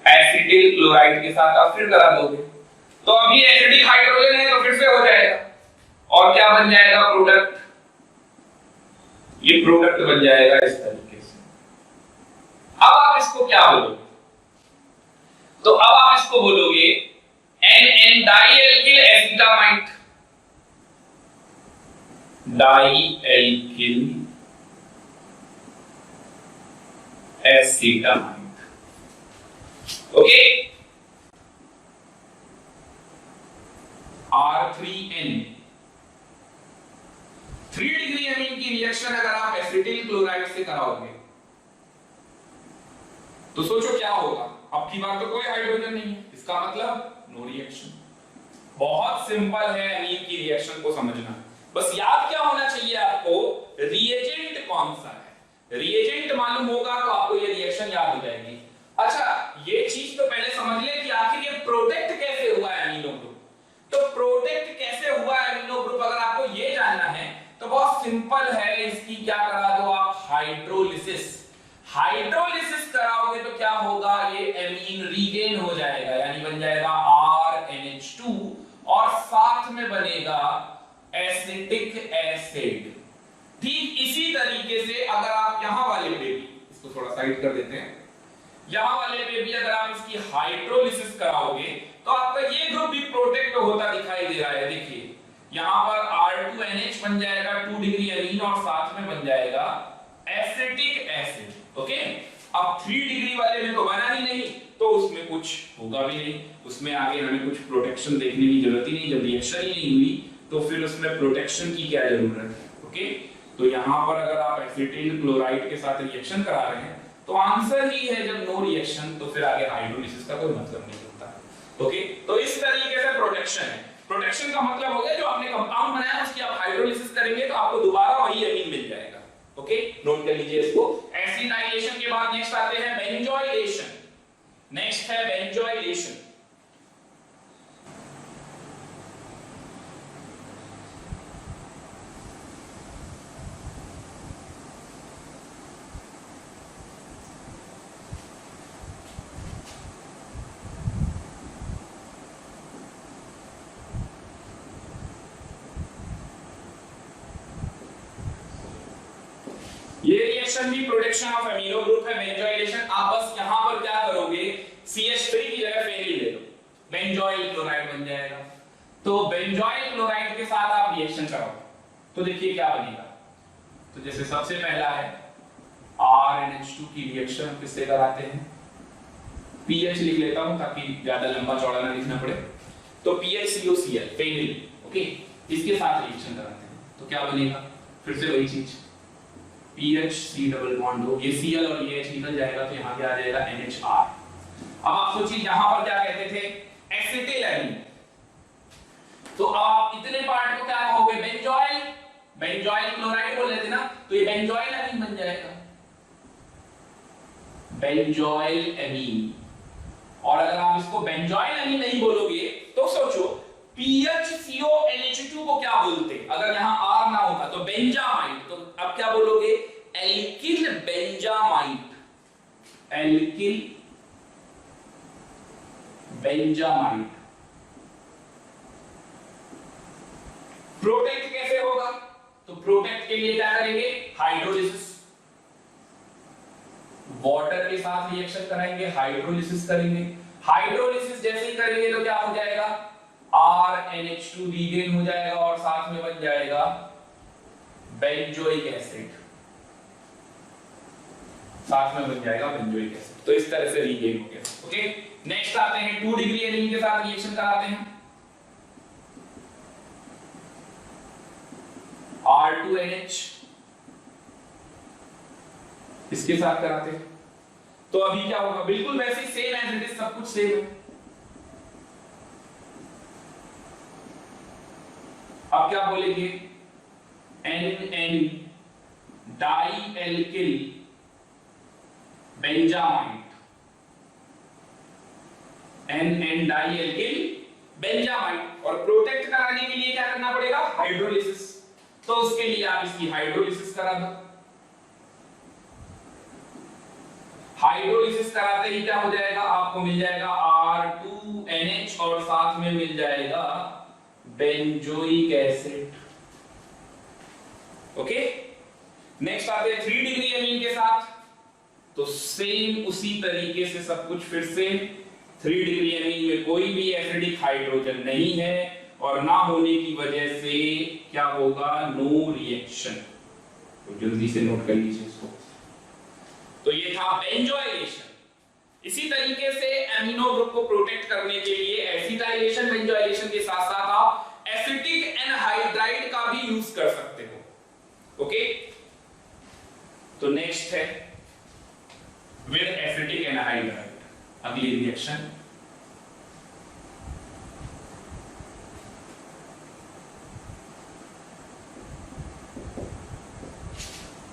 एसिटिल क्लोराइड के साथ आप फिर करा दोगे, तो अभी एसिडिक हाइड्रोजन है तो फिर से हो जाएगा, और क्या बन जाएगा? प्रोडक्ट। ये प्रोडक्ट बन जाएगा इस तरीके से। अब आप इसको क्या बोलोगे? तो अब आप इसको बोलोगे NN dialkyl acetamide, dialkyl acetamide. Okay, R3N 3 degree amine की रिएक्शन अगर आप एसिटिल क्लोराइड से कराओगे तो सोचो क्या होगा। अब की बार तो कोई हाइड्रोजन नहीं है, इसका मतलब नो रिएक्शन। बहुत सिंपल है एमीन की रिएक्शन को समझना, बस याद क्या होना चाहिए आपको, रिएजेंट कौन सा है। रिएजेंट मालूम होगा तो आपको ये रिएक्शन याद हो जाएगी। अच्छा, ये चीज तो पहले समझ ले कि आखिर ये प्रोटेक्ट कैसे हुआ है एमिनो ग्रुप। तो प्रोटेक्ट कैसे हुआ है एमिनो ग्रुप अगर आपको ये जानना है तो बहुत सिंपल है, इसकी क्या करा दो आप, हाइड्रोलिसिस। हाइड्रोलिसिस कराओगे तो क्या होगा, ये एमीन रीगेन हो जाएगा, यानी बन जाएगा RNH2 और साथ में बनेगा एसिटिक एसिड। ठीक इसी तरीके से अगर आप यहां वाले पे भी, इसको थोड़ा साइड कर देते हैं, यहां वाले पे भी अगर आप इसकी हाइड्रोलिसिस कराओगे तो आपका ये ग्रुप भी प्रोटेक्ट होता दिखाई दे रहा है। देखिए यहां पर R2NH बन जाएगा 2 डिग्री एमीन और साथ में बन जाएगा एसिटिक एसिड। ओके, अब 3 डिग्री वाले में तो बना ही नहीं तो उसमें कुछ होगा भी नहीं, उसमें आगे हमें कुछ प्रोटेक्शन देखने की जरूरत ही नहीं। जब रिएक्शन ही नहीं हुई तो फिर उसमें प्रोटेक्शन की क्या जरूरत है। ओके, तो यहां पर अगर आप एसिटिल क्लोराइड के साथ रिएक्शन करा रहे हैं तो आंसर ही है जब नो रिएक्शन, तो फिर आगे हाइड्रोलिसिस का कोई मतलब नहीं होता। ओके, तो इस तरीके से प्रोटेक्शन है। प्रोटेक्शन का मतलब हो गया जो आपने कंपाउंड बनाया उसकी आप हाइड्रोलिसिस करेंगे तो आपको दोबारा वही एमीन मिल जाएगा। ओके, नोट कर लीजिए इसको। एसिटाइलेशन के बाद नेक्स्ट आते हैं बेंजोइलेशन। नेक्स्ट है बेंजोइलेशन। ये रिएक्शन भी प्रोडक्शन ऑफ अमीनो ग्रुप है, बेंजोइलेशन। आप बस यहां पर क्या करोगे, CH3 की जगह फेनिल ले लो, बेंजोइल क्लोराइड बन जाएगा। तो बेंजोइल क्लोराइड के साथ आप रिएक्शन कराओ तो देखिए क्या बनेगा। तो जैसे सबसे पहला है RNH2 की रिएक्शन हम किससे कराते हैं, PH लिख लेता हूं ताकि ज्यादा लंबा चौड़ा ना लिखना पड़े। तो PHCOCl फेनिल, ओके, इसके साथ रिएक्शन कराते हैं तो क्या बनेगा, फिर से वही चीज, PHC डबल बॉन्ड हो, ये Cl और ये H निकल जाएगा तो यहाँ क्या आ जाएगा NHR। अब आप सोचिए यहाँ पर क्या कहते थे, एसिटिल एमीन, तो आप इतने पार्ट को क्या कहोगे, बेंजोइल, बेंजोइल क्लोराइड बोल लेते ना, तो ये बेंजोइल एमीन बन जाएगा, बेंजोइल एमीन। और अगर आप इसको बेंजोइल एमीन नहीं बोलोगे तो सोचो PHCONH2 को क्या बोलते, अगर यहां R ना होगा तो बेंजामाइड, तो अब क्या बोलोगे, alkyl benzamide, alkyl benzamide. Protect कैसे होगा, तो प्रोटेक्ट के लिए क्या करेंगे, हाइड्रोलिसिस, वाटर के साथ रिएक्शन कराएंगे, हाइड्रोलिसिस करेंगे। हाइड्रोलिसिस जैसे ही करेंगे तो क्या हो जाएगा, RNH2 रीगेन हो जाएगा और साथ में बन जाएगा बेंजोइक एसिड, साथ में बन जाएगा बेंजोइक एसिड। तो इस तरह से रीगेन हो गया। ओके, नेक्स्ट आते हैं 2 डिग्री एमीन के साथ रिएक्शन कराते हैं, R2NH इसके साथ कराते हैं। तो अभी क्या होगा, बिल्कुल वैसे ही सेम एज इट इज, सब कुछ सेम है। अब क्या बोलेंगे, NN dialkyl benzamide, NN dialkyl benzamide. और प्रोटेक्ट कराने के लिए क्या करना पड़ेगा, हाइड्रोलिसिस। तो उसके लिए आप इसकी हाइड्रोलिसिस करा दो। हाइड्रोलिसिस कराते ही क्या हो जाएगा, आपको मिल जाएगा R2NH और साथ में मिल जाएगा बेंजोइक एसिड। ओके, नेक्स्ट आते हैं 3 डिग्री एमीन के साथ। तो सेम उसी तरीके से सब कुछ फिर से, 3 डिग्री एमीन में कोई भी एसिडिक हाइड्रोजन नहीं है और ना होने की वजह से क्या होगा, नो रिएक्शन। तो जल्दी से नोट कर लीजिए इसको। तो ये था बेंजोइलेशन। इसी तरीके से एमिनो ग्रुप को प्रोटेक्ट करने के लिए एसिटाइलेशन, बेंजोइलेशन के साथ साथ आप एसिटिक एनहाइड्राइड का भी यूज कर सकते हो। ओके, तो नेक्स्ट है विद एसिटिक एनहाइड्राइड, अगली रिएक्शन।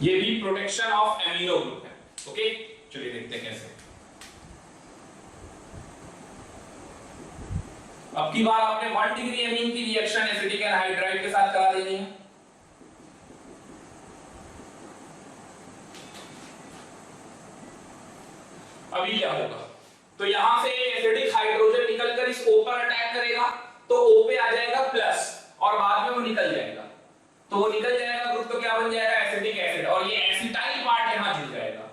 ये भी प्रोटेक्शन ऑफ एमिनो ग्रुप है। ओके, चलिए देखते हैं कैसे। अब की बार आपने 1 डिग्री एमीन की रिएक्शन एसिटिक एनहाइड्राइड के साथ करा देनी है। अभी क्या होगा, तो यहां से एसिडिक हाइड्रोजन निकलकर इस O पर अटैक करेगा, तो O पे आ जाएगा प्लस और बाद में वो निकल जाएगा। तो वो निकल जाएगा ग्रुप, तो क्या बन जाएगा, एसिटिक एसिड। और ये एसिटाइल पार्ट यहां जुड़ जाएगा,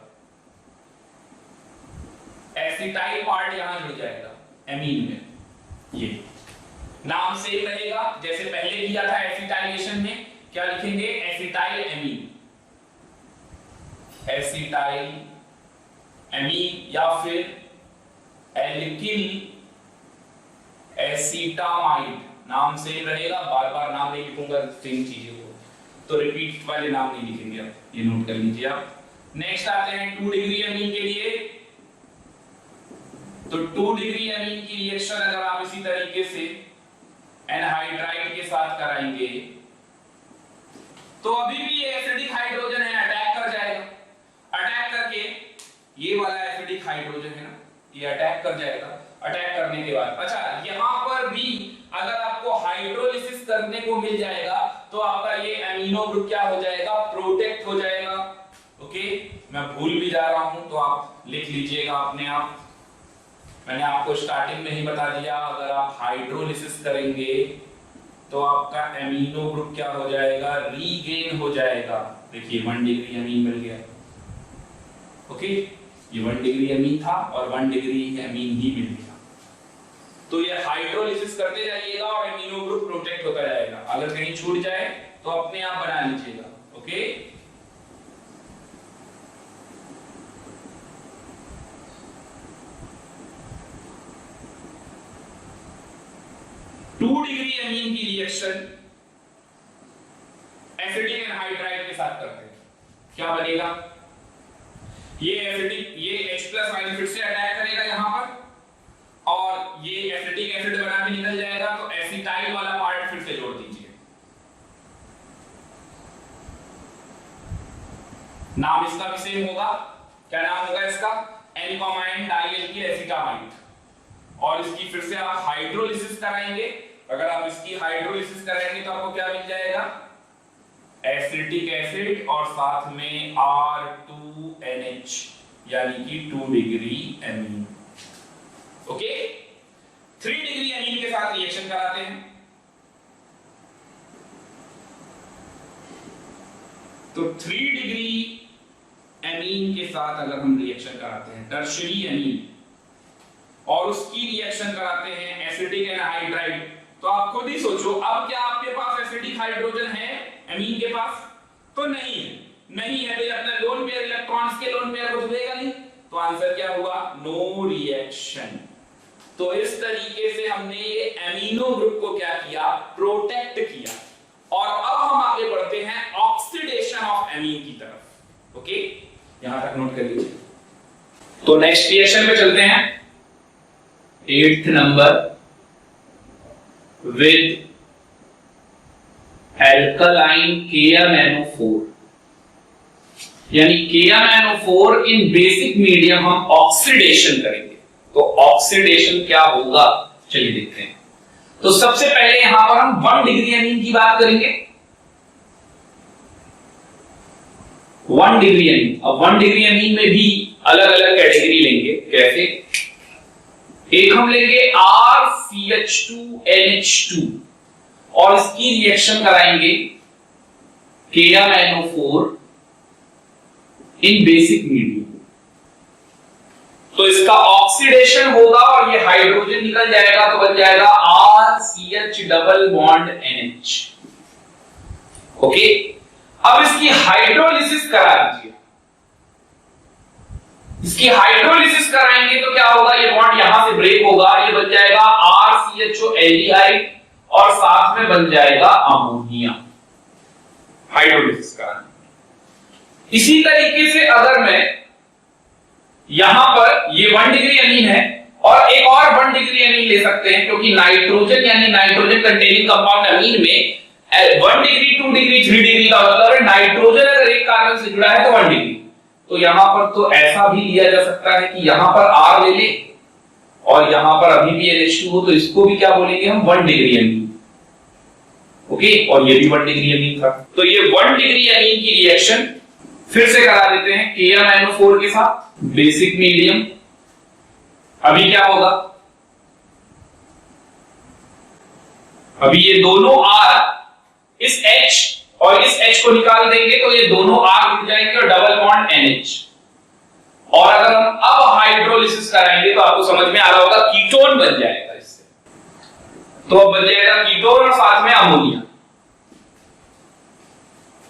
एसिटाइल पार्ट यहां जुड़ जाएगा एमीन में। ये नाम सेम रहेगा जैसे पहले किया था एसिटाइलेशन में। क्या लिखेंगे, एसिटाइल एमीन, एसिटाइल एमीन या फिर एल्किल एसिटामाइड, नाम सेम रहेगा। बार बार नाम नहीं लिखूंगा सेम चीजों को, तो रिपीट वाले नाम नहीं लिखेंगे आप, ये नोट कर लीजिए आप। नेक्स्ट आते हैं 2 डिग्री एमीन के लिए। तो 2 डिग्री एमीन की रिएक्शन अगर आप इसी तरीके से एनहाइड्राइड के साथ कराएंगे तो अभी भी ये एसिडिक हाइड्रोजन है, अटैक कर जाएगा। अटैक करके ये वाला एसिडिक हाइड्रोजन है ना, ये अटैक कर जाएगा। अटैक करने के बाद अच्छा, यहां पर भी अगर आपको हाइड्रोलिसिस करने को मिल जाएगा तो आपका ये एमिनो ग्रुप क्या हो जाएगा, प्रोटेक्ट हो जाएगा। ओके, मैं भूल भी जा रहा हूं तो आप लिख लीजिएगा अपने आप। मैंने आपको स्टार्टिंग में ही बता दिया, अगर आप हाइड्रोलिसिस करेंगे तो आपका एमिनो ग्रुप क्या हो जाएगा, रीगेन हो जाएगा। देखिए 1 डिग्री एमीन मिल गया। ओके, ये 1 डिग्री एमीन था और 1 डिग्री एमीन ही मिल गया। तो ये हाइड्रोलिसिस करते जाइएगा और एमिनो ग्रुप प्रोटेक्ट होता जाएगा। अगर कहीं छूट जाए तो अपने आप बना लीजिएगा। ओके, टू डिग्री एमीन की रिएक्शन एसिटिक एनहाइड्राइड के साथ करते हैं, क्या बनेगा, ये एसिडिक, ये H+ आयन फिर से अटैक करेगा यहां पर और ये एसिटिक एसिड बना के निकल जाएगा। तो एसिटाइल वाला पार्ट फिर से जोड़ दीजिए। नाम इसका भी सेम होगा, क्या नाम होगा इसका, एन डाइएल्किल एसिटामाइड। और इसकी फिर से आप हाइड्रोलिसिस कराएंगे। अगर आप इसकी हाइड्रोलिसिस कराएंगे तो आपको क्या मिल जाएगा, एसिटिक एसिड और साथ में R2NH यानी कि 2 degree amine. Okay, 3 degree amine के साथ रिएक्शन कराते हैं। तो 3 डिग्री एमीन के साथ अगर हम रिएक्शन कराते हैं टर्शियरी एमीन और उसकी रिएक्शन कराते हैं एसिडिक एनहाइड्राइड, तो आप खुद ही सोचो अब क्या आपके पास एसिडिक हाइड्रोजन है एमीन के पास? तो नहीं है, नहीं है, तो ये अपने लोन पेयर इलेक्ट्रॉन्स के लोन पेयर को छुएगा नहीं, तो आंसर क्या हुआ? No reaction. तो इस तरीके से हमने ये एमिनो ग्रुप को क्या किया? प्रोटेक्ट किया। और अब हम आगे बढ़ते हैं ऑक्सीडेशन ऑफ एमीन की तरफ। ओके, यहां तक नोट कर लीजिए। तो नेक्स्ट रिएक्शन पे चलते हैं, 8th number with alkaline KMnO4, यानी KMnO4 इन बेसिक मीडियम हम ऑक्सीडेशन करेंगे। तो ऑक्सीडेशन क्या होगा, चलिए देखते हैं। तो सबसे पहले यहां पर हम 1 डिग्री एमीन की बात करेंगे। 1 डिग्री एमीन, अब 1 डिग्री एमीन में भी अलग अलग कैटेगरी लेंगे। कैसे? एक हम लेंगे RCH2NH2 और इसकी रिएक्शन कराएंगे KMnO4 इन बेसिक मीडियम। तो इसका ऑक्सीडेशन होगा और ये हाइड्रोजन निकल जाएगा, तो बन जाएगा RCH double bond NH। Okay, अब इसकी हाइड्रोलिसिस करा दीजिए। इसकी हाइड्रोलिसिस कराएंगे तो क्या होगा? ये बॉन्ड यहां से ब्रेक होगा, ये बन जाएगा RCHO एल्डिहाइड और साथ में बन जाएगा अमोनिया। हाइड्रोलिसिस कराएंगे। इसी तरीके से अगर मैं यहां पर ये 1 डिग्री एमीन है और एक और 1 डिग्री एमीन ले सकते हैं, क्योंकि नाइट्रोजन यानी नाइट्रोजन कंटेनिंग कंपाउंड एमीन में 1 डिग्री 2 डिग्री 3 डिग्री का मतलब है नाइट्रोजन अगर एक कार्बन से जुड़ा है तो 1 डिग्री। तो यहां पर तो ऐसा भी लिया जा सकता है कि यहां पर R ले ले और यहां पर अभी भी NH2 हो, तो इसको भी क्या बोलेंगे हम? 1 डिग्री एमीन। ओके, और ये भी 1 डिग्री एमीन था। तो ये 1 डिग्री एमीन की रिएक्शन फिर से करा देते हैं KMnO4 के साथ बेसिक मीडियम। अभी क्या होगा? अभी ये दोनों R इस H और इस H को निकाल देंगे तो ये दोनों R जुड़ जाएंगे और डबल बॉन्ड NH। और अगर हम अब हाइड्रोलिसिस कराएंगे तो आपको समझ में आ रहा होगा कीटोन बन जाएगा इससे। तो अब बन जाएगा कीटोन और साथ में अमोनिया।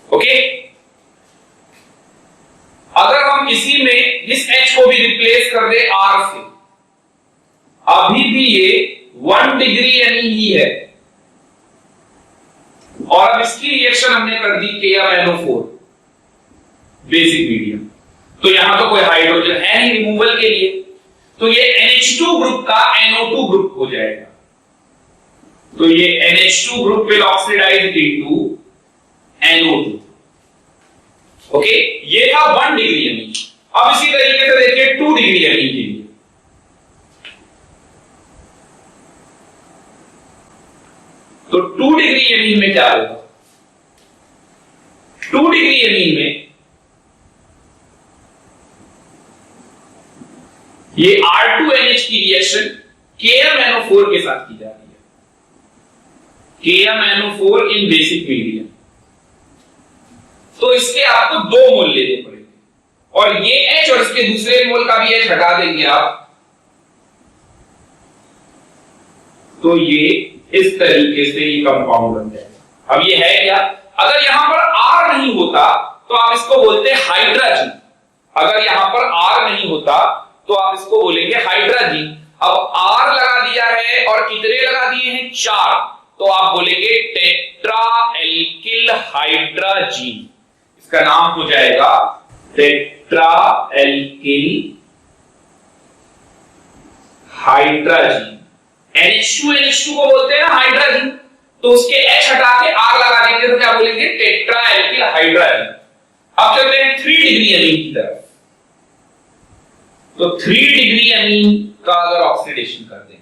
ओके, अगर हम इसी में इस H को भी रिप्लेस कर दे R से, अभी भी ये 1 डिग्री एमीन ही है और अब इसकी रिएक्शन हमने कर दी KMnO4 बेसिक मीडियम। तो यहां तो कोई हाइड्रोजन है नहीं रिमूवल के लिए, तो ये NH2 ग्रुप का NO2 ग्रुप हो जाएगा। तो ये NH2 group will oxidise into NO2। Okay, ये था 1 डिग्री एमीन। अब इसी तरीके से देखिए 2 डिग्री एमीन के लिए। तो 2 डिग्री एमीन में क्या होगा? 2 डिग्री एमीन में ये R2NH की रिएक्शन KMnO4 के साथ की जा रही है। KMnO4 इन बेसिक मीडियम। तो इसके आपको 2 मोल लेने पड़ेंगे और ये H और इसके दूसरे मोल का भी H हटा देंगे आप, तो ये इस तरीके से ये कंपाउंड बन जाएगा। अब ये है क्या? अगर यहां पर R नहीं होता तो आप इसको बोलते हाइड्राजीन। अगर यहां पर R नहीं होता तो आप इसको बोलेंगे हाइड्राजीन। अब R लगा दिया है और कितने लगा दिए हैं? 4, तो आप बोलेंगे टेट्रा एल्किल हाइड्राजीन। इसका नाम हो जाएगा टेट्रा एल्किल हाइड्राजीन। NH2 को बोलते हैं ना हाइड्राजीन, तो उसके H हटा के R लगा देंगे तो क्या बोलेंगे? Tetra alkyl hydrazine. अब चलते हैं 3 डिग्री एमीन की तरफ। तो 3 डिग्री एमीन का अगर ऑक्सीडेशन कर दें,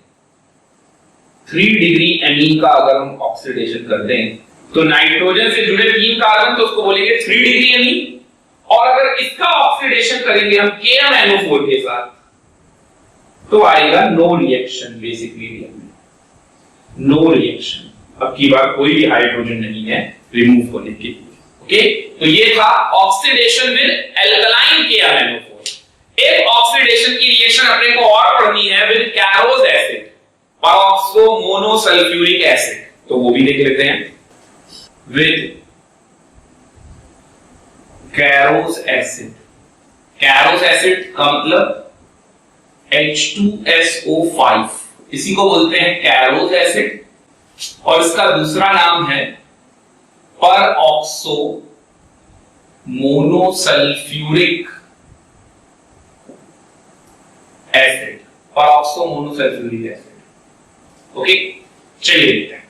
3 डिग्री एमीन का अगर हम ऑक्सीडेशन कर दें तो नाइट्रोजन से जुड़े 3 कार्बन, तो उसको बोलेंगे 3 डिग्री एमीन। और अगर इसका ऑक्सीडेशन करेंगे हम KMnO4 के साथ तो आएगा नो रिएक्शन बेसिक मीडियम में, नो रिएक्शन। अब की बार कोई भी हाइड्रोजन नहीं है रिमूव होने के लिए। ओके, तो ये था ऑक्सीडेशन विद एल्कलाइन KMnO4। एक ऑक्सीडेशन की रिएक्शन अपने को और पढ़नी है with Caro's acid, peroxo monosulphuric acid, तो वो भी देख लेते हैं। With Caro's acid, Caro's acid का मतलब H2SO5, इसी को बोलते हैं कैरोज एसिड, और इसका दूसरा नाम है peroxo monosulphuric acid, peroxo monosulphuric acid. Okay, चलिए देखते हैं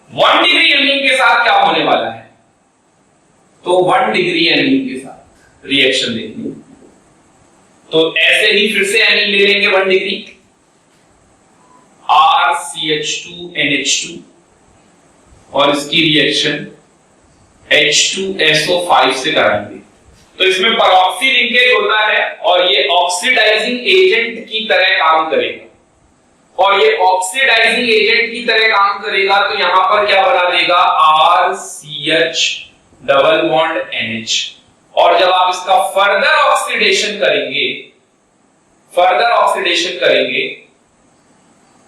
1 डिग्री एमीन के साथ क्या होने वाला है। तो 1 डिग्री एमीन के साथ रिएक्शन देखनी, तो ऐसे ही फिर से एमीन ले लेंगे 1 डिग्री, RCH2NH2, और इसकी रिएक्शन H2SO5 से कराएंगे। तो इसमें परऑक्सी लिंकेज होता है और ये ऑक्सीडाइजिंग एजेंट की तरह काम करेगा, और ये ऑक्सीडाइजिंग एजेंट की तरह काम करेगा तो यहां पर क्या बना देगा, RCH डबल बॉन्ड NH, और जब आप इसका फर्दर ऑक्सीडेशन करेंगे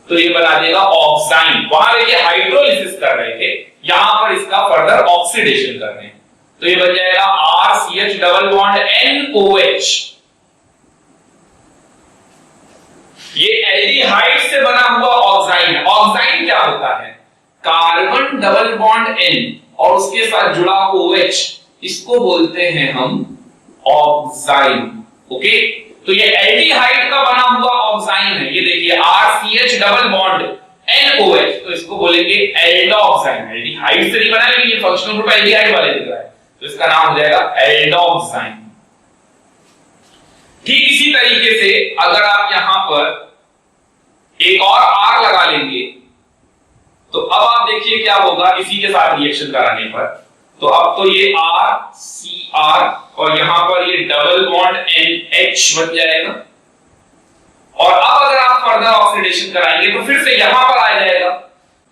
तो ये बना देगा ऑक्साइन। वहां देखिए हाइड्रोलिसिस कर रहे थे, यहां पर इसका फर्दर ऑक्सीडेशन कर रहे हैं, तो ये बन जाएगा RCH डबल बॉन्ड NOH। ये एल्डिहाइड से बना हुआ ऑक्साइन है। ऑक्साइन क्या होता है, कार्बन डबल बॉन्ड N और उसके साथ जुड़ा OH, इसको बोलते हैं हम ऑक्साइन। ओके, तो ये एल्डिहाइड का बना हुआ ऑक्साइन है, ये देखिए RCH डबल बॉन्ड NOH, तो इसको बोलेंगे एल्डोक्साइन। एल्डिहाइड से नहीं बना, लेकिन ये फंक्शनल ग्रुप एल्डिहाइड वाले दिख रहा है, तो इसका नाम हो जाएगा एल्डोक्साइन। ठीक इसी तरीके से अगर आप यहां पर एक और R लगा लेंगे तो अब आप देखिए क्या होगा इसी के साथ रिएक्शन कराने पर। तो अब तो ये RCR और यहां पर ये डबल बॉन्ड NH बन जाएगा, और अब अगर आप फर्दर ऑक्सीडेशन कराएंगे तो फिर से यहां पर आ जाएगा,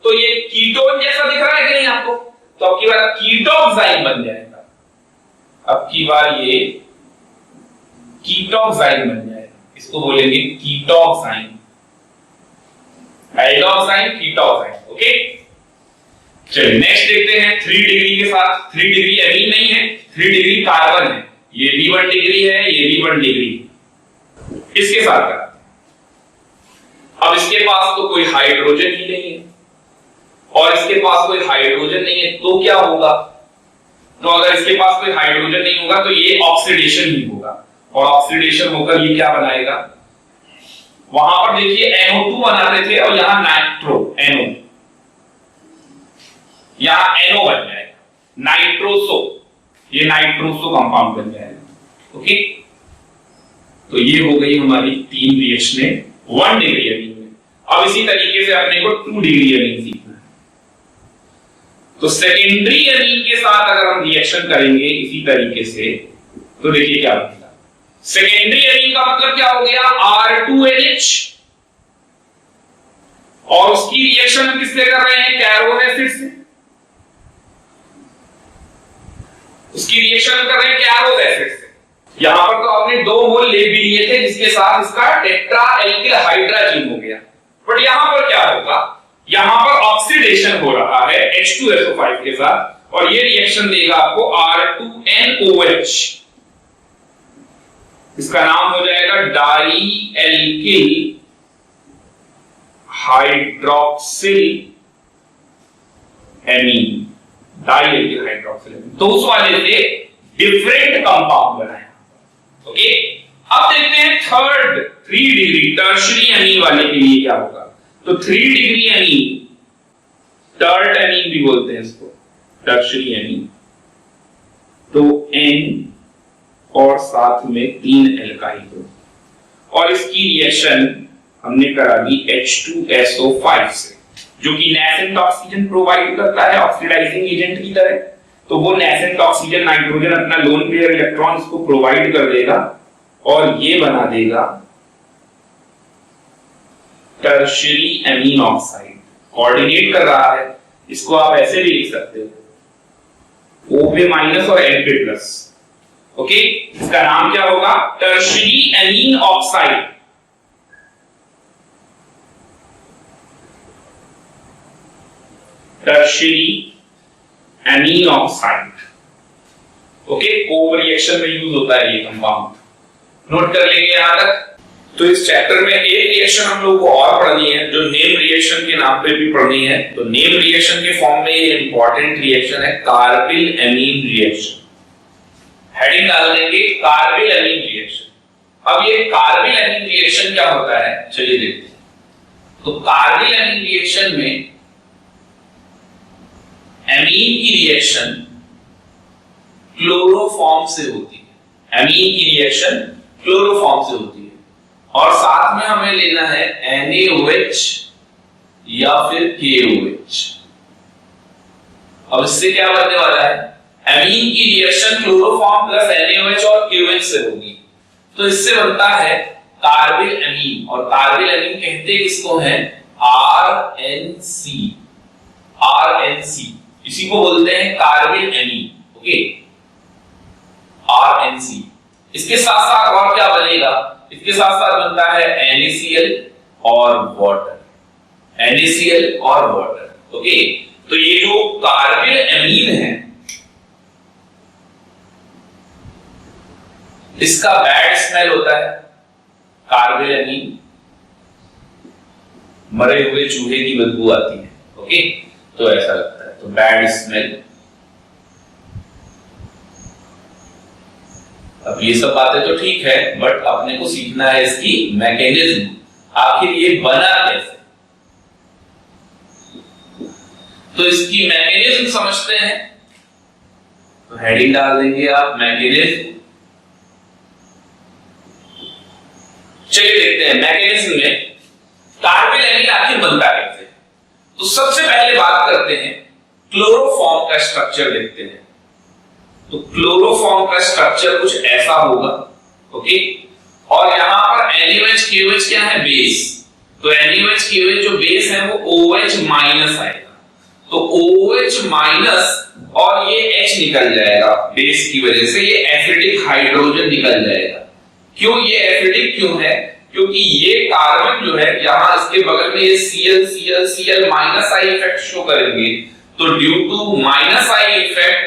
तो ये कीटोन जैसा दिख रहा है कि नहीं आपको, तो अब की बार कीटोक्साइन बन जाएगा। अब की बार ये कीटोक्साइन बन जाएगा, इसको बोलेंगे कीटोक्साइन, एल्डोक्साइन कीटोक्साइन। ओके, चलिए नेक्स्ट देखते हैं 3 डिग्री के साथ। 3 डिग्री एमीन नहीं है, 3 डिग्री कार्बन है, ये भी 1 डिग्री है, ये भी 1 डिग्री, इसके साथ कराते हैं। अब इसके पास तो कोई हाइड्रोजन ही नहीं है और इसके पास कोई हाइड्रोजन नहीं है, तो क्या होगा, तो अगर इसके पास कोई हाइड्रोजन नहीं होगा तो ये ऑक्सीडेशन ही होगा, और ऑक्सीडेशन होकर ये क्या बनाएगा, वहां पर देखिए NO2 बनाते थे और यहां नाइट्रो NO, यहां NO बन जाएगा, नाइट्रोसो, ये नाइट्रोसो कंपाउंड बन जाएगा। ओके, तो ये हो गई हमारी 3 रिएक्शनें 1 डिग्री एमीन में। अब इसी तरीके से अपने को 2 डिग्री एमीन सीखना है। तो सेकेंडरी एमीन के साथ अगर हम रिएक्शन करेंगे इसी तरीके से, तो देखिए क्या बनेगा। सेकेंडरी एमीन का मतलब क्या हो गया, R2NH, और उसकी रिएक्शन हम किससे कर रहे हैं, कैरोज एसिड से, उसकी रिएक्शन कर रहे हैं कैरोज एसिड से। यहां पर तो आपने 2 मोल ले भी लिए थे जिसके साथ इसका टेट्रा एल्किल हाइड्राजीन हो गया, बट यहां पर क्या होगा, यहां पर ऑक्सीडेशन हो रहा है H2SO5 के साथ और ये रिएक्शन देगा आपको R2NOH, इसका नाम हो जाएगा dialkyl hydroxyl amine, dialkyl hydroxyl amine. तो उस वाले से डिफरेंट कंपाउंड बनाया। ओके, अब देखते हैं 3 डिग्री टर्शियरी एमीन वाले के लिए क्या होगा। तो 3 डिग्री एमीन, टर्ट एमीन भी बोलते हैं इसको, टर्शियरी एमीन, तो N और साथ में 3 एल्काइल, और इसकी रिएक्शन हमने करा दी H2SO5 से, जो कि नेसेंट ऑक्सीजन प्रोवाइड करता है ऑक्सीडाइजिंग एजेंट की तरह। तो वो नेसेंट ऑक्सीजन नाइट्रोजन अपना लोन पेयर इलेक्ट्रॉन इसको प्रोवाइड कर देगा और ये बना देगा टर्शियरी एमीन ऑक्साइड। कोऑर्डिनेट कर रहा है, इसको आप ऐसे भी लिख सकते हो O पे माइनस और N पे प्लस। ओके, इसका नाम क्या होगा? Tertiary amine oxide. Tertiary amine oxide. Okay, Cope reaction में यूज होता है ये कंपाउंड। नोट कर लेंगे यहां तक। तो इस चैप्टर में एक रिएक्शन हम लोग को और पढ़नी है जो नेम रिएक्शन के नाम पे भी पढ़नी है। तो नेम रिएक्शन के फॉर्म में ये इंपॉर्टेंट रिएक्शन है कार्बिल एमीन रिएक्शन। हेडिंग डाल देंगे कार्बिल एमीन रिएक्शन। अब ये कार्बिल एमीन रिएक्शन क्या होता है, चलिए देखते हैं। तो कार्बिल एमीन रिएक्शन में एमीन की रिएक्शन क्लोरोफॉर्म से होती है। एमीन की रिएक्शन क्लोरोफॉर्म से होती है और साथ में हमें लेना है NaOH या फिर KOH। अब इससे क्या बनने वाला है? एमीन की रिएक्शन क्लोरोफॉर्म प्लस NaOH और KOH से होगी। तो इससे बनता है कार्बिल एमीन, और कार्बिल एमीन कहते किसको हैं? RNC। RNC इसी को बोलते हैं कार्बिल एमीन। Okay, RNC। इसके साथ साथ और क्या बनेगा? इसके साथ साथ बनता है NaCl और वाटर। NaCl और वाटर। ओके, तो ये जो कार्बिल एमीन है इसका बैड स्मेल होता है। कार्बिल एमीन मरे हुए चूहे की बदबू आती है। ओके, तो ऐसा लगता है, तो बैड स्मेल। अब ये सब बातें तो ठीक है, बट अपने को सीखना है इसकी मैकेनिज्म, आखिर ये बना कैसे। तो इसकी मैकेनिज्म समझते हैं। तो हेडिंग डाल देंगे आप मैकेनिज्म। चलिए देखते हैं मैकेनिज्म में कार्बिल एमीन आखिर बनता कैसे। तो सबसे पहले बात करते हैं क्लोरोफॉर्म का स्ट्रक्चर देखते हैं। तो क्लोरोफॉर्म का स्ट्रक्चर कुछ ऐसा होगा। ओके, और यहां पर NaOH KOH क्या है? बेस। तो NaOH KOH जो बेस है वो OH माइनस आएगा। तो OH माइनस और ये H निकल जाएगा बेस की वजह से, ये एसिडिक हाइड्रोजन निकल जाएगा। क्यों ये एसिडिक क्यों है? क्योंकि ये कार्बन जो है यहां इसके बगल में ये Cl minus I effect show करेंगे। तो due to minus I effect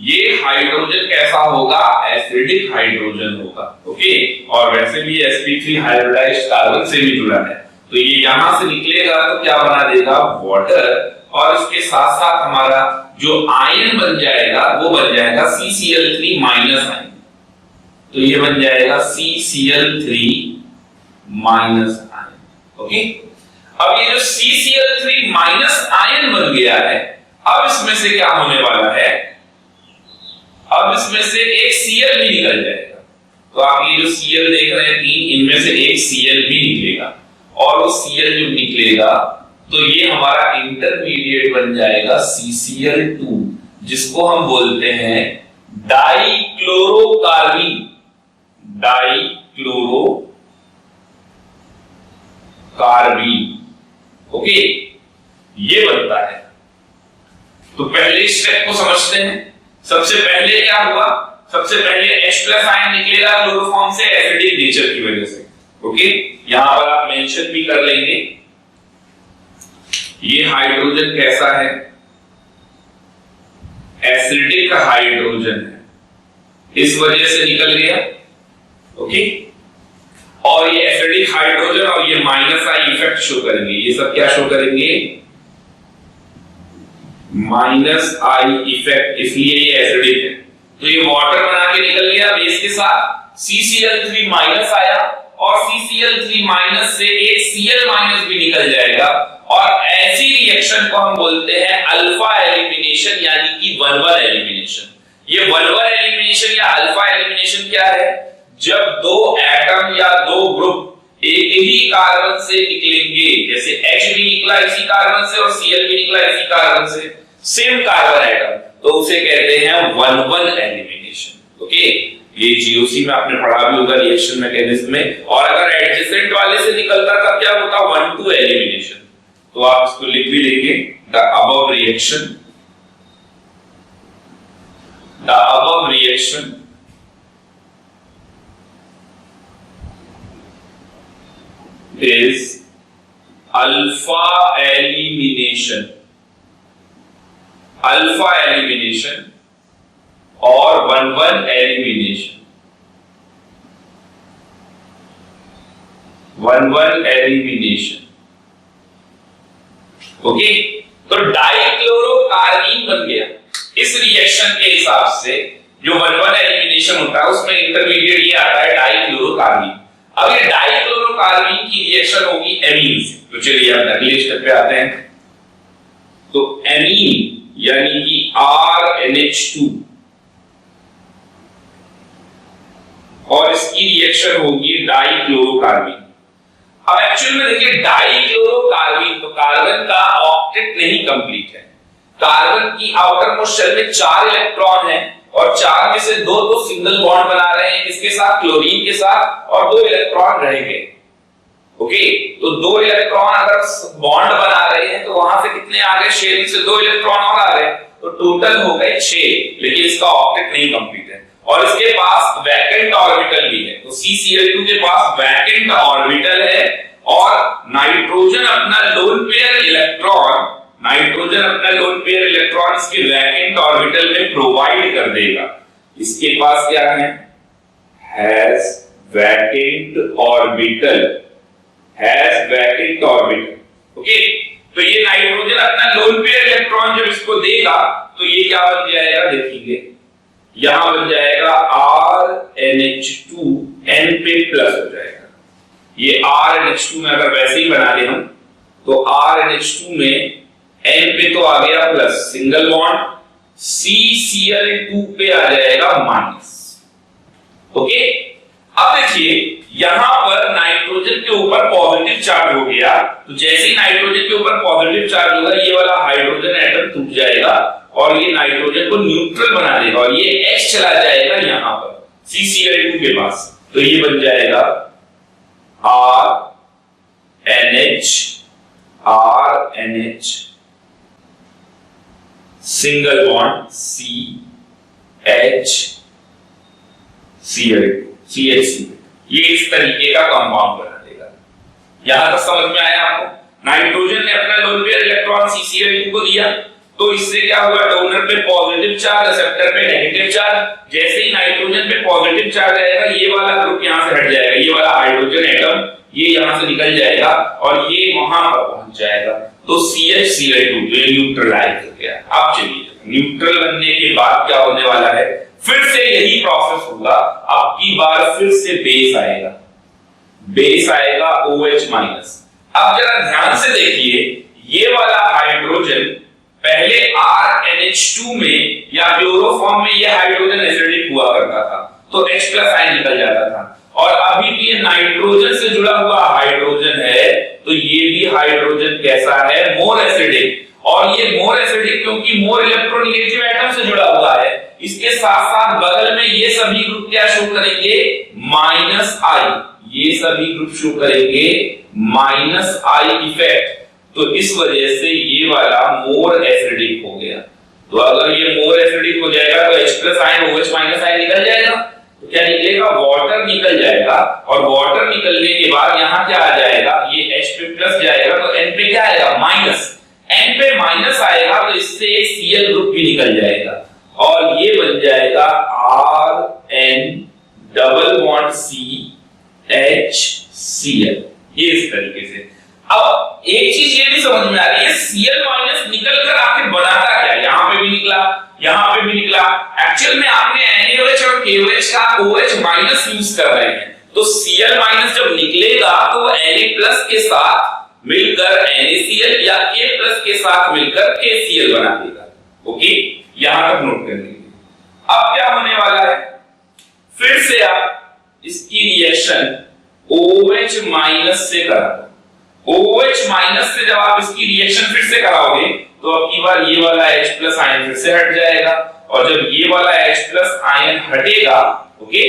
ये हाइड्रोजन कैसा होगा? एसिडिक हाइड्रोजन होगा। ओके, और वैसे भी sp3 हाइब्रिडाइज्ड कार्बन से भी जुड़ा है, तो ये यहां से निकलेगा तो क्या बना देगा? वाटर। और इसके साथ साथ हमारा जो आयन बन जाएगा वो बन जाएगा CCl3 माइनस आयन। तो ये बन जाएगा CCl3 माइनस आयन। ओके, अब ये जो CCl3 माइनस आयन बन गया है, अब इसमें से क्या होने वाला है? अब इसमें से एक Cl भी निकल जाएगा। तो आप ये जो Cl देख रहे हैं तीन, इनमें से एक Cl भी निकलेगा, और वो Cl जो निकलेगा तो ये हमारा इंटरमीडिएट बन जाएगा CCl2, जिसको हम बोलते हैं डाइक्लोरोकार्बीन। ओके, ये बनता है। तो पहले स्टेप को समझते हैं। सबसे पहले क्या हुआ? सबसे पहले H+ आयन निकलेगा क्लोरोफॉर्म से एसिडिक नेचर की वजह से। ओके, यहां पर आप मेंशन भी कर लेंगे ये हाइड्रोजन कैसा है? एसिडिक हाइड्रोजन है, इस वजह से निकल गया। ओके, और ये एसिडिक हाइड्रोजन और ये माइनस आई इफेक्ट शो करेंगे। ये सब क्या शो करेंगे? माइनस आई इफेक्ट, इसलिए ये एसिडिक है। तो ये वाटर बना के निकल गया बेस के साथ, CCl3 माइनस आया और CCl3 माइनस से एक Cl माइनस भी निकल जाएगा, और ऐसी रिएक्शन को हम बोलते हैं अल्फा एलिमिनेशन, यानी कि वल्वर एलिमिनेशन। ये वल्वर एलिमिनेशन या अल्फा एलिमिनेशन क्या है? जब दो एटम या दो ग्रुप एक ही कार्बन से निकलेंगे, जैसे H भी निकला इसी कार्बन से और Cl भी निकला इसी कार्बन से, सेम कार्बन एटम, तो उसे कहते हैं 1-1 एलिमिनेशन। ओके, ये जीओसी में आपने पढ़ा भी होगा रिएक्शन मैकेनिज्म में। और अगर एडजेसेंट वाले से निकलता तब क्या होता? 1-2 एलिमिनेशन। तो आप इसको लिख भी लेंगे, the above reaction the above reaction is alpha elimination or 1-1 elimination. 1-1 elimination. Okay, तो डाइक्लोरोकार्बीन बन गया। इस रिएक्शन के हिसाब से जो 1-1 एलिमिनेशन होता है उसमें इंटरमीडिएट ये आता है डाइक्लोरोकार्बीन। अब ये डाइक्लोरोकार्बीन की रिएक्शन होगी एमीन से। तो चलिए अब अगले स्टेप पे आते हैं। तो एमीन यानी कि RNH2 और इसकी रिएक्शन होगी डाइक्लोरोकार्बन। अब एक्चुअल में देखिए डाइक्लोरोकार्बन तो कार्बन का ऑक्टेट नहीं कंप्लीट है। कार्बन की आउटर मोस्ट शेल में 4 इलेक्ट्रॉन है और 4 में से 2 तो सिंगल बॉन्ड बना रहे हैं, किसके साथ, क्लोरीन के साथ, और 2 इलेक्ट्रॉन रहेंगे। ओके, तो 2 इलेक्ट्रॉन अगर बॉन्ड बना रहे हैं तो वहां से कितने आ गए, शेयरिंग से 2 इलेक्ट्रॉन और आ रहे हैं, तो टोटल हो गए 6। लेकिन इसका ऑक्टेट नहीं कंप्लीट है और इसके पास वैकेंट ऑर्बिटल भी है। तो CCl2 के पास वैकेंट ऑर्बिटल है और नाइट्रोजन अपना लोन पेयर इलेक्ट्रॉन इसके वैकेंट ऑर्बिटल में प्रोवाइड कर देगा। इसके पास क्या है, हैज वैकेंट ऑर्बिटल। ओके, तो ये नाइट्रोजन अपना लोन पेयर इलेक्ट्रॉन जब इसको देगा तो ये क्या बन जाएगा, देखेंगे यहां बन जाएगा RNH2 N पे प्लस हो जाएगा। ये RNH2 में अगर वैसे ही बना दे हम तो RNH2 में N पे तो आ गया प्लस, सिंगल बॉन्ड, CCl2 पे आ जाएगा माइनस। ओके, अब देखिए यहां पर नाइट्रोजन के ऊपर पॉजिटिव चार्ज हो गया, तो जैसे ही नाइट्रोजन के ऊपर पॉजिटिव चार्ज होगा ये वाला हाइड्रोजन एटम टूट जाएगा और ये नाइट्रोजन को न्यूट्रल बना देगा और ये H चला जाएगा यहां पर CCl2 के पास। तो ये बन जाएगा RNH सिंगल बॉन्ड CHCl2 ये इस तरीके का कंपाउंड बना देगा। यहां तक समझ में आया आपको? नाइट्रोजन ने अपना लोन पेयर इलेक्ट्रॉन CCl2 को दिया तो इससे क्या हुआ, डोनर पे पॉजिटिव चार्ज, रिसेप्टर पे नेगेटिव चार्ज। जैसे ही नाइट्रोजन पे पॉजिटिव चार्ज आएगा ये वाला ग्रुप यहां से हट जाएगा, ये वाला हाइड्रोजन एटम ये यहां से निकल जाएगा और ये वहां पर पहुंच जाएगा। तो CHCl2 जो न्यूट्रलाइज हो गया। अब चलिए न्यूट्रल बनने के बाद क्या होने वाला है, फिर से यही प्रोसेस होगा। अब की बार फिर से बेस आएगा OH-। अब जरा ध्यान से देखिए, ये वाला हाइड्रोजन पहले RNH2 में या क्लोरोफॉर्म में ये हाइड्रोजन एसिडिक हुआ करता था तो H+ आयन निकल जाता था, और अभी भी ये नाइट्रोजन से जुड़ा हुआ हाइड्रोजन है तो ये भी हाइड्रोजन कैसा है, मोर एसिडिक। और ये मोर एसिडिक क्योंकि मोर इलेक्ट्रोनेगेटिव एटम से जुड़ा हुआ है। इसके साथ साथ बगल में ये सभी ग्रुप क्या शो करेंगे, -I। ये सभी ग्रुप शो करेंगे -I इफेक्ट। तो इस वजह से ये वाला मोर एसिडिक हो गया। तो अगर ये मोर एसिडिक हो जाएगा तो H+ आयन OH- आयन निकल जाएगा। तो क्या निकलेगा, वाटर निकल जाएगा, और वाटर निकलने के बाद यहाँ क्या आ जाएगा, ये H पे प्लस जाएगा तो N पे क्या आएगा, माइनस। N पे माइनस आएगा तो इससे Cl ग्रुप भी निकल जाएगा और ये बन जाएगा RN डबल बॉन्ड CHCl। ये इस तरीके से। अब एक चीज ये भी समझ में आ रही है, Cl- निकल कर आखिर बनाता क्या, यहां पे भी निकला, यहां पे भी निकला। एक्चुअल में आपने NaOH और KOH का OH- यूज कर रहे हैं, तो Cl- जब निकलेगा तो वो Na+ के साथ मिलकर NaCl या K+ के साथ मिलकर KCl बना देगा। ओके, यहां तक नोट कर लीजिए। अब क्या होने वाला है, फिर से आप इसकी रिएक्शन OH- से करा। OH- से जब आप इसकी रिएक्शन फिर से कराओगे तो अब की बार ये वाला H+ आयन फिर से हट जाएगा, और जब ये वाला H+ आयन हटेगा, ओके,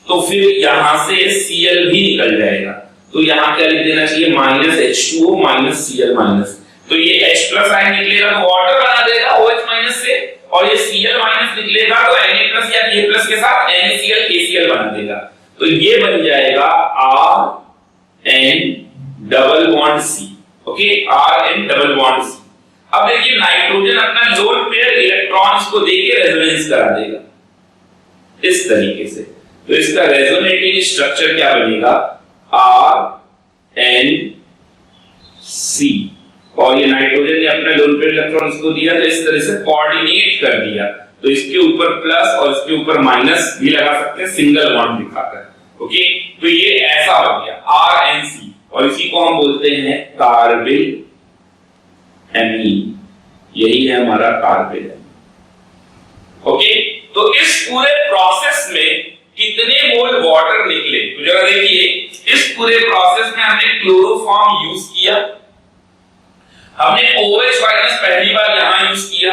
तो फिर यहां से Cl भी निकल जाएगा। तो यहां क्या लिख देना चाहिए, -H2O Cl-। तो ये H+ आयन निकलेगा तो वाटर बना देगा OH- से, और ये Cl माइनस निकलेगा तो Na प्लस या K प्लस के साथ NaCl KCl बना देगा, तो ये बन जाएगा RN double bond C। Okay, RN double bond C। अब देखिए नाइट्रोजन अपना लोन पेयर इलेक्ट्रॉन्स को देके रेजोनेंस करा देगा इस तरीके से, तो इसका रेजोनेटिंग स्ट्रक्चर क्या बनेगा RNC, और ये नाइट्रोजन ने अपना लोन पेयर इलेक्ट्रॉन्स को दिया तो इस तरह से कोऑर्डिनेट कर दिया, तो इसके ऊपर प्लस और इसके ऊपर माइनस भी लगा सकते हैं सिंगल बॉन्ड दिखाकर। ओके, तो ये ऐसा हो गया RNC, और इसी को हम बोलते हैं कार्बिल एमीन, यही है हमारा कार्बिल एमीन। ओके, तो इस पूरे प्रोसेस में कितने मोल वाटर निकले, तो जरा देखिए इस पूरे प्रोसेस में हमने क्लोरोफॉर्म यूज किया, हमने OH माइनस पहली बार यहां यूज किया,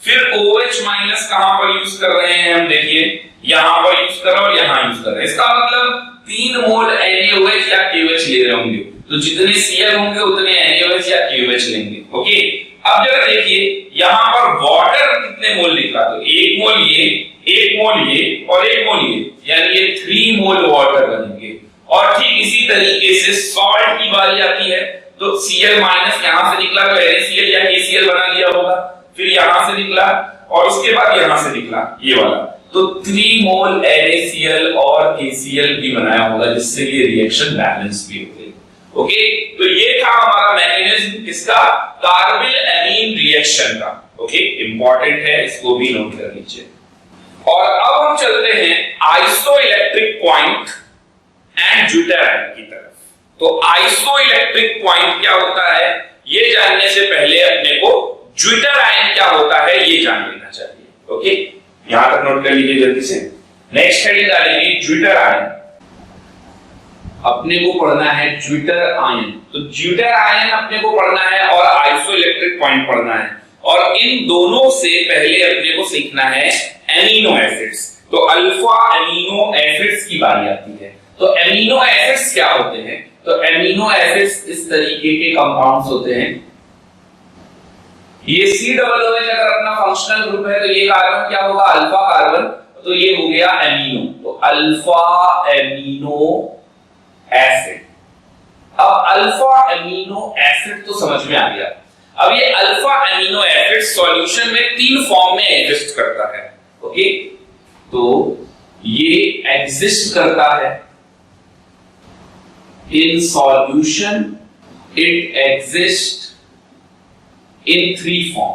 फिर OH माइनस कहां पर यूज कर रहे हैं हम देखिए यहां पर यूज कर रहे हैं और यहां यूज कर रहे हैं, इसका मतलब 3 मोल NaOH या KOH ले रहे होंगे, तो जितने Cl होंगे उतने NaOH या KOH लेंगे। ओके, अब जरा देखिए यहां पर वाटर कितने मोल लिखा, तो 1 मोल ये, 1 मोल ये और 1 मोल ये, यानी ये 3 मोल वाटर बनेंगे। और ठीक इसी तरीके से सॉल्ट की बारी आती है, तो Cl माइनस यहां से निकला तो NaCl या KCl बना लिया होगा, फिर यहां से निकला और उसके बाद यहां से निकला ये वाला, तो 3 मोल NaCl और KCl भी बनाया होगा, जिससे ये रिएक्शन बैलेंस भी हो गई। ओके, तो ये था हमारा मैकेनिज्म किसका, कार्बिल एमीन रिएक्शन का। ओके, इंपॉर्टेंट है, इसको भी नोट कर लीजिए। और अब हम चलते हैं आइसोइलेक्ट्रिक पॉइंट एंड ज्यूटेराइन की तरफ। तो आइसोइलेक्ट्रिक पॉइंट क्या होता है ये जानने से पहले अपने को ज्यूटेराइन क्या होता है ये जान लेना चाहिए। ओके, यहां तक नोट कर लीजिए जल्दी से। नेक्स्ट हेडिंग डालेंगे ज्यूटेराइन, अपने को पढ़ना है ज्यूटर आयन, तो ज्यूटर आयन अपने को पढ़ना है और आइसोइलेक्ट्रिक पॉइंट पढ़ना है, और इन दोनों से पहले अपने को सीखना है एमिनो एसिड्स। तो अल्फा एमिनो एसिड्स की बारी आती है, तो एमिनो एसिड्स क्या होते हैं, तो एमिनो एसिड्स इस तरीके के कंपाउंड्स होते हैं, ये COOH अगर अपना फंक्शनल ग्रुप है तो ये कार्बन क्या होगा अल्फा कार्बन, तो ये हो गया एमिनो, तो अल्फा एमिनो एसिड। अब अल्फा एमिनो एसिड तो समझ में आ गया। अब ये अल्फा एमिनो एसिड सॉल्यूशन में 3 फॉर्म में एग्जिस्ट करता है। ओके, तो ये एग्जिस्ट करता है in solution, it exist in 3 form,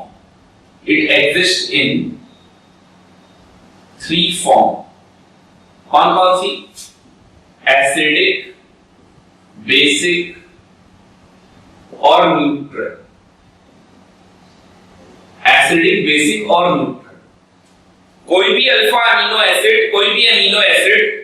it exists in 3 form। कौन कौन सी, एसिडिक, बेसिक और न्यूट्रल, एसिडिक, बेसिक और न्यूट्रल। कोई भी अल्फा अमीनो एसिड, कोई भी अमीनो एसिड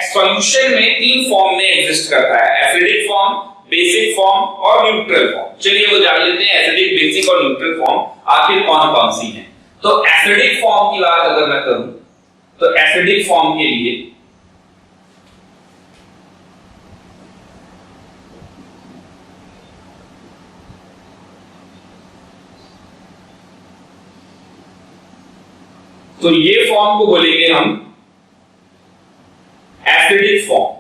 सॉल्यूशन में 3 फॉर्म में एग्जिस्ट करता है, एसिडिक फॉर्म, बेसिक फॉर्म और न्यूट्रल फॉर्म। चलिए वो जान लेते हैं एसिडिक, बेसिक और न्यूट्रल फॉर्म आखिर कौन कौन सी हैं। तो एसिडिक फॉर्म की बात अगर मैं करूं तो एसिडिक फॉर्म के लिए तो ये फॉर्म को बोलेंगे हम एसिडिक फॉर्म।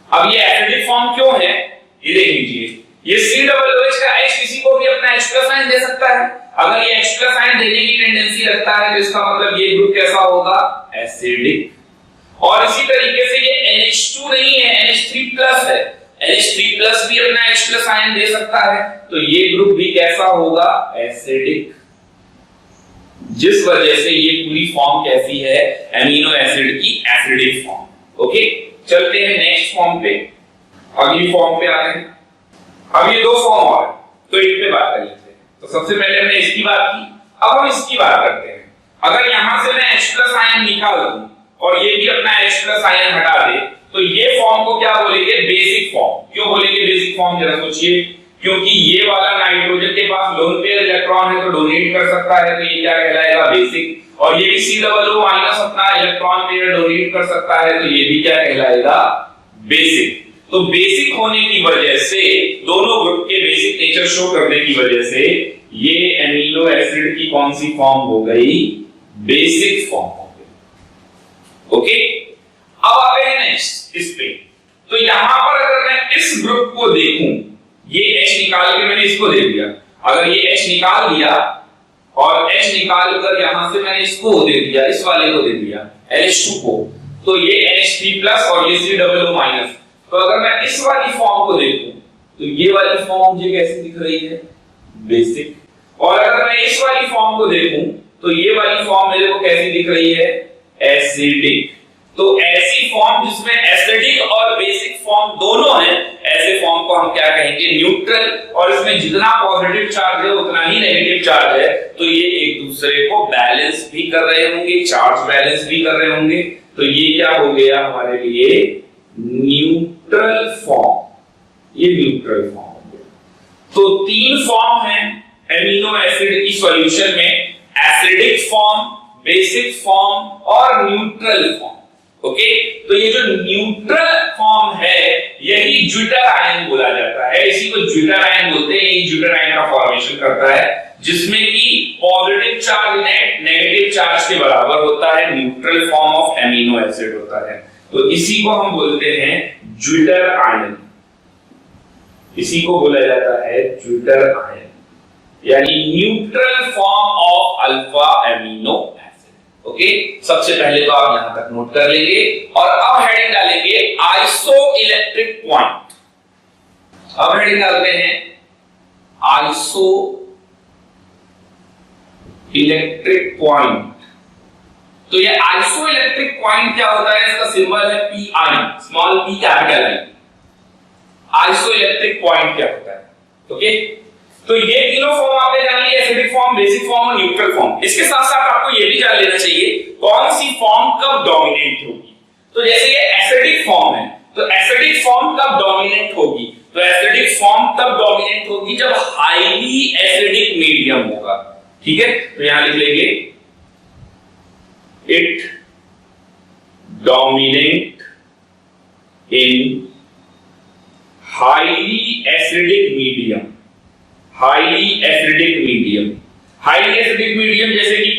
अब ये एसिडिक फॉर्म क्यों है ये देख लीजिए, ये COOH का H किसी को भी अपना H+ आयन दे सकता है, अगर ये H+ आयन देने की टेंडेंसी रखता है तो इसका मतलब ये ग्रुप कैसा होगा एसिडिक। और इसी तरीके से ये NH2 नहीं है, NH3+ है, NH3+ भी अपना H+ आयन दे सकता है, तो ये ग्रुप भी कैसा होगा एसिडिक, जिस वजह से ये पूरी फॉर्म कैसी है एमिनो एसिड की एसिडिक फॉर्म। ओके, चलते हैं नेक्स्ट फॉर्म पे, अगली फॉर्म पे आते हैं। अब ये 2 फॉर्म और तो इन पे बात कर लेते हैं। तो सबसे पहले हमने इसकी बात की, अब हम इसकी बात करते हैं। अगर यहां से मैं H+ आयन निकाल दूं और ये भी अपना H+ आयन हटा दे तो ये फॉर्म को क्या बोलेंगे बेसिक फॉर्म। क्यों बोलेंगे बेसिक फॉर्म जरा सोचिए, क्योंकि ये वाला नाइट्रोजन के पास लोन पेयर इलेक्ट्रॉन है तो डोनेट कर सकता है, तो ये क्या कहलाएगा बेसिक। और ये भी COO- अपना इलेक्ट्रॉन पेयर डोनेट कर सकता है, तो ये भी क्या कहलाएगा बेसिक। तो बेसिक होने की वजह से, दोनों ग्रुप के बेसिक नेचर शो करने की वजह से ये एमिनो एसिड की कौन सी फॉर्म हो गई? बेसिक फॉर्म हो गई। ओके, अब आ गए नेक्स्ट इस पे। तो यहां पर अगर मैं इस ग्रुप को देखूं, ये H निकाल के मैंने इसको दे दिया, अगर ये H निकाल दिया और H निकाल कर यहां से मैंने इसको दे दिया, इस वाले को दे दिया LH2 को, तो ये NH3 प्लस और ये COO माइनस। तो अगर मैं इस वाली फॉर्म को देखूं तो ये वाली फॉर्म मुझे कैसी दिख रही है? बेसिक। और अगर मैं इस वाली फॉर्म को देखूं तो ये वाली फॉर्म मेरे को कैसी दिख रही है? एसिडिक। तो ऐसी फॉर्म जिसमें एसिडिक और बेसिक फॉर्म दोनों है, ऐसे फॉर्म को हम क्या कहेंगे? न्यूट्रल। और इसमें जितना पॉजिटिव चार्ज है उतना ही नेगेटिव चार्ज है, तो ये एक दूसरे को बैलेंस भी कर रहे होंगे, चार्ज बैलेंस भी कर रहे होंगे। तो ये क्या हो गया हमारे लिए? Neutral form. ये न्यूट्रल फॉर्म हो गया। तो तीन फॉर्म है एमिनो एसिड की सॉल्यूशन में, एसिडिक फॉर्म, बेसिक फॉर्म और न्यूट्रल फॉर्म। ओके, तो ये जो न्यूट्रल फॉर्म है यही ज्विटर आयन बोला जाता है, इसी को ज्विटर आयन बोलते हैं। ये ज्विटर आयन का फॉर्मेशन करता है जिसमें कि positive charge net negative charge के बराबर होता है, neutral form of amino acid होता है। तो इसी को हम बोलते हैं ज्विटर आयन, इसी को बोला जाता है ज्विटर आयन, यानी neutral form of alpha amino acid. Okay, सबसे पहले तो आप यहां तक नोट कर लेंगे और अब हेडिंग डालेंगे आइसो इलेक्ट्रिक पॉइंट। अब हेडिंग डालते हैं आइसो इलेक्ट्रिक पॉइंट। तो ये आइसो इलेक्ट्रिक पॉइंट क्या होता है? इसका सिंबल है Pi, small p capital I। Iso electric point क्या होता है? ओके, तो ये तीनों फॉर्म आपने जान लिए, एसिडिक फॉर्म, बेसिक फॉर्म और न्यूट्रल फॉर्म। इसके साथ साथ आपको ये भी जान लेना चाहिए कौन सी फॉर्म कब डोमिनेट होगी। तो जैसे ये एसिडिक फॉर्म है, तो एसिडिक फॉर्म कब डोमिनेट होगी? तो एसिडिक फॉर्म तब डोमिनेट होगी जब हाईली एसिडिक मीडियम होगा। ठीक है, तो यहां लिख लेंगे it dominate in highly acidic medium. Highly acidic medium, highly acidic medium जैसे कि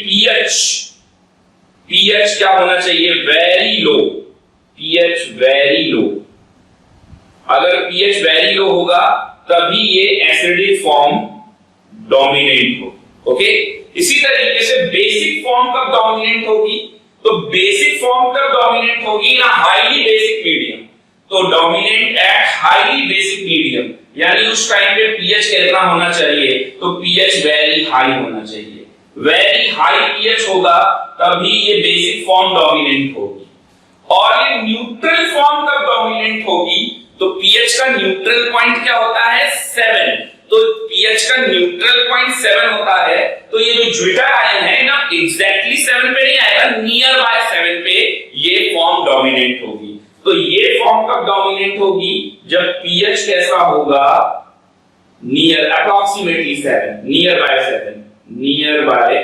पीएच क्या होना चाहिए? Very low, pH very low. अगर पीएच वेरी लो होगा तभी ये एसिडिक फॉर्म डोमिनेट हो। ओके, इसी तरीके से बेसिक फॉर्म कब डोमिनेट होगी? तो बेसिक फॉर्म कब डोमिनेट होगी? ना हाईली बेसिक मीडियम, तो dominate at highly basic medium, यानी उस टाइम पे पीएच कितना होना चाहिए? तो पीएच वेरी हाई होना चाहिए। वेरी हाई पीएच होगा तभी ये बेसिक फॉर्म डोमिनेंट होगी। और ये न्यूट्रल फॉर्म कब डोमिनेंट होगी? तो पीएच का न्यूट्रल पॉइंट क्या होता है? 7। तो पीएच का न्यूट्रल पॉइंट 7 होता है, तो ये जो ज्विटर आयन है ना एग्जैक्टली 7 पे नहीं आएगा, नियर बाय 7 पे ये फॉर्म डोमिनेंट होगी। तो ये फॉर्म कब डोमिनेंट होगी? जब पीएच कैसा होगा? Near approximately 7, near by 7, near by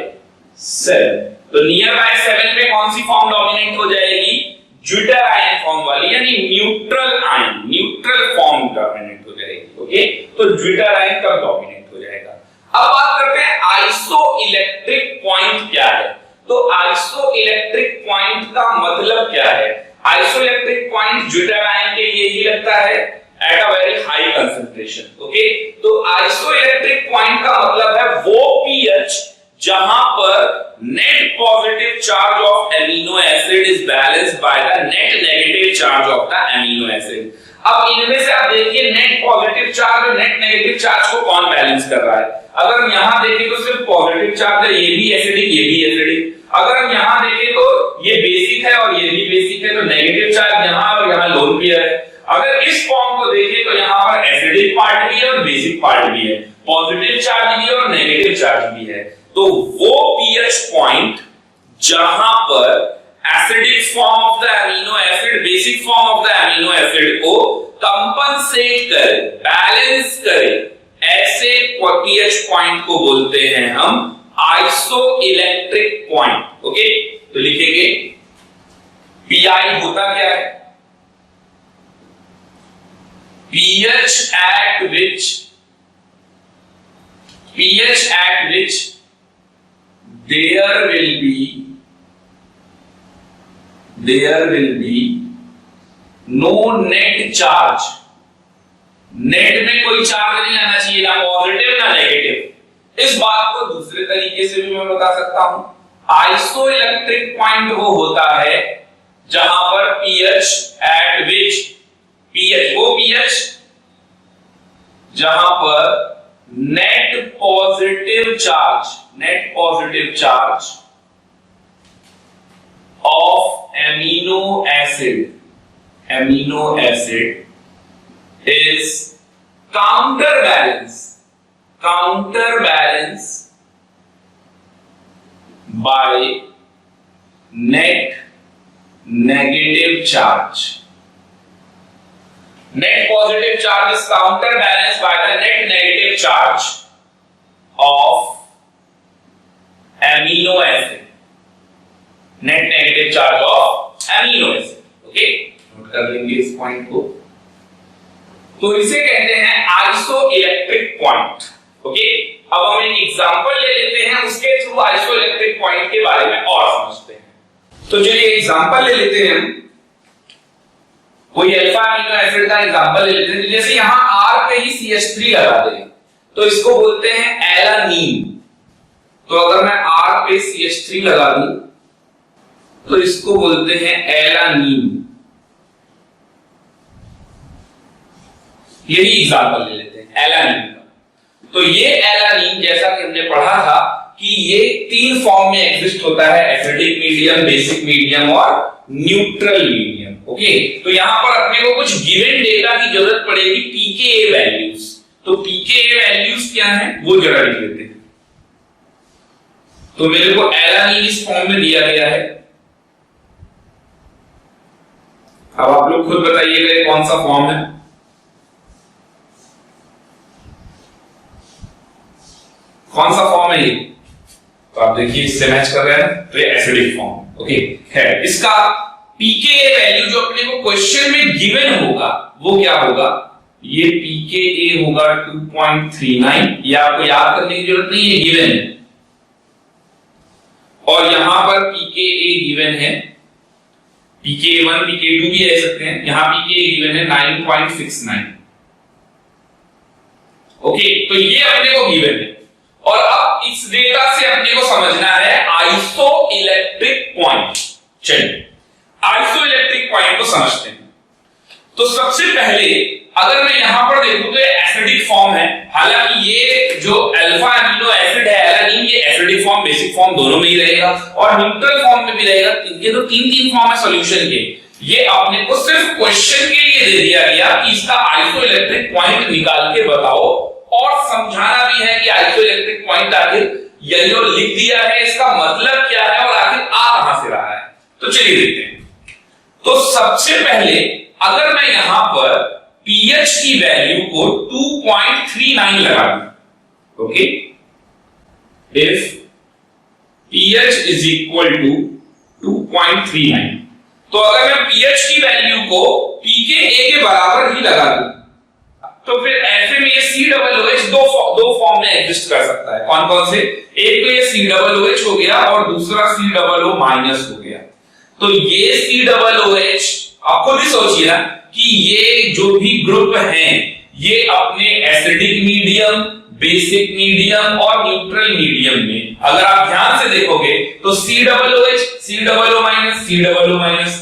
7। तो नियर बाय 7 पे कौन सी फॉर्म डोमिनेंट हो जाएगी? ज्विटर आयन फॉर्म वाली, यानी neutral ion, neutral form dominant हो जाएगी। ओके, तो ज्विटर आयन कब डोमिनेंट हो जाएगा? अब बात करते हैं आइसो इलेक्ट्रिक पॉइंट क्या है। तो आइसो इलेक्ट्रिक पॉइंट का मतलब क्या है? आइसोइलेक्ट्रिक पॉइंट ज्विटर आयन के लिए ही लगता है at a very high concentration. Okay, तो आइसोइलेक्ट्रिक पॉइंट का मतलब है वो पीएच जहां पर net positive charge of amino acid is balanced by the net negative charge of the amino acid. अब इनमें से आप देखिए नेट पॉजिटिव चार्ज और नेट नेगेटिव चार्ज को कौन बैलेंस कर रहा है? अगर हम यहां देखें तो सिर्फ पॉजिटिव चार्ज है, ये भी एसिडिक, ये भी एसिडिक। अगर हम यहां देखें तो ये बेसिक है और ये भी बेसिक है, तो नेगेटिव चार्ज यहां और यहां लोन पेयर है। अगर इस फॉर्म को देखें तो यहां पर एसिडिक पार्ट भी है और बेसिक पार्ट भी है, पॉजिटिव चार्ज भी है और नेगेटिव चार्ज भी है। तो वो पीएच पॉइंट जहां पर acidic form of the amino acid basic form of the amino acid को कंपनसेट करे, बैलेंस करे, ऐसे पीएच पॉइंट को बोलते हैं हम आइसो इलेक्ट्रिक पॉइंट। ओके, तो लिखेंगे पीआई होता क्या है? pH at which pH at which there will be no net charge, net में कोई चार्ज नहीं आना चाहिए, ना पॉजिटिव ना नेगेटिव। इस बात को दूसरे तरीके से भी मैं बता सकता हूं, आइसोइलेक्ट्रिक पॉइंट वो होता है जहां पर pH at which, pH वो pH जहां पर net positive charge of amino acid is counterbalance by net negative charge. Net positive charge is counterbalanced by the net negative charge of amino acid. Net negative charge of amino acid. Okay, note कर लेंगे इस point को। तो इसे कहते हैं isoelectric point. Okay, अब हम एक एग्जांपल ले लेते हैं, उसके थ्रू आइसोइलेक्ट्रिक पॉइंट के बारे में और समझते हैं। तो चलिए एग्जांपल ले लेते हैं, कोई अल्फा अमीनो एसिड का एग्जांपल ले लेते हैं। जैसे यहां R पे ही CH3 लगा दें तो इसको बोलते हैं एलानीन। तो अगर मैं R पे CH3 लगा दूं तो इसको बोलते हैं एलानीन। यही एग्जांपल ले लेते हैं एलानीन का। तो ये एलानीन जैसा कि हमने पढ़ा था कि ये 3 फॉर्म में एग्जिस्ट होता है, एसिडिक मीडियम, बेसिक मीडियम और न्यूट्रल मीडियम। ओके, तो यहां पर अपने को कुछ गिवन डेटा की जरूरत पड़ेगी, पीकेए वैल्यूज। तो पीकेए वैल्यूज क्या है वो जरा लिख लेते हैं। तो मेरे को एलानीन इस फॉर्म में दिया गया है। अब आप लोग खुद बताइएगा कौन सा फॉर्म है। कौन सा फॉर्म है ये? तो आप देखिए इससे मैच कर रहे हैं, तो ये एसिडिक फॉर्म। ओके, है इसका pKa वैल्यू जो अपने को क्वेश्चन में गिवन होगा वो क्या होगा? ये pKa होगा 2.39। ये आपको याद करने की जरूरत नहीं है, गिवन है। और यहां पर pKa गिवन है, pKa1 pKa2 भी ले सकते हैं। यहां pKa गिवन है 9.69। ओके, तो ये अपने को गिवन है। और अब इस डेटा से अपने को समझना है आइसोइलेक्ट्रिक पॉइंट। चलिए आइसोइलेक्ट्रिक पॉइंट को समझते हैं। तो सबसे पहले अगर मैं यहां पर देखूं तो ये एसिडिक फॉर्म है। हालांकि ये जो अल्फा अमीनो एसिड है एलानीन, ये एसिडिक फॉर्म बेसिक फॉर्म दोनों में ही रहेगा और न्यूट्रल फॉर्म में भी रहेगा। इनके तो 3 फॉर्म है सॉल्यूशन के। ये अपने को सिर्फ क्वेश्चन के लिए दे दिया गया कि इसका आइसोइलेक्ट्रिक पॉइंट निकाल के बताओ, और समझाना भी है कि आइसोइलेक्ट्रिक पॉइंट आखिर ये जो लिख दिया है इसका मतलब क्या है और आखिर आ कहां से रहा है। तो चलिए देखते हैं। तो सबसे पहले अगर मैं यहां पर pH की वैल्यू को 2.39 लगा दूं, okay, if pH is equal to 2.39, तो अगर मैं pH की वैल्यू को pKa के बराबर ही लगा दूं तो फिर ऐसे में ये COOH दो फॉर्म में एग्जिस्ट कर सकता है। कौन कौन से? एक तो ये COOH हो गया और दूसरा COO माइनस हो गया। तो ये COOH आप खुद ही सोचिए ना कि ये जो भी ग्रुप हैं ये अपने एसिडिक मीडियम, बेसिक मीडियम और न्यूट्रल मीडियम में अगर आप ध्यान से देखोगे तो COOH, COO minus, COO minus,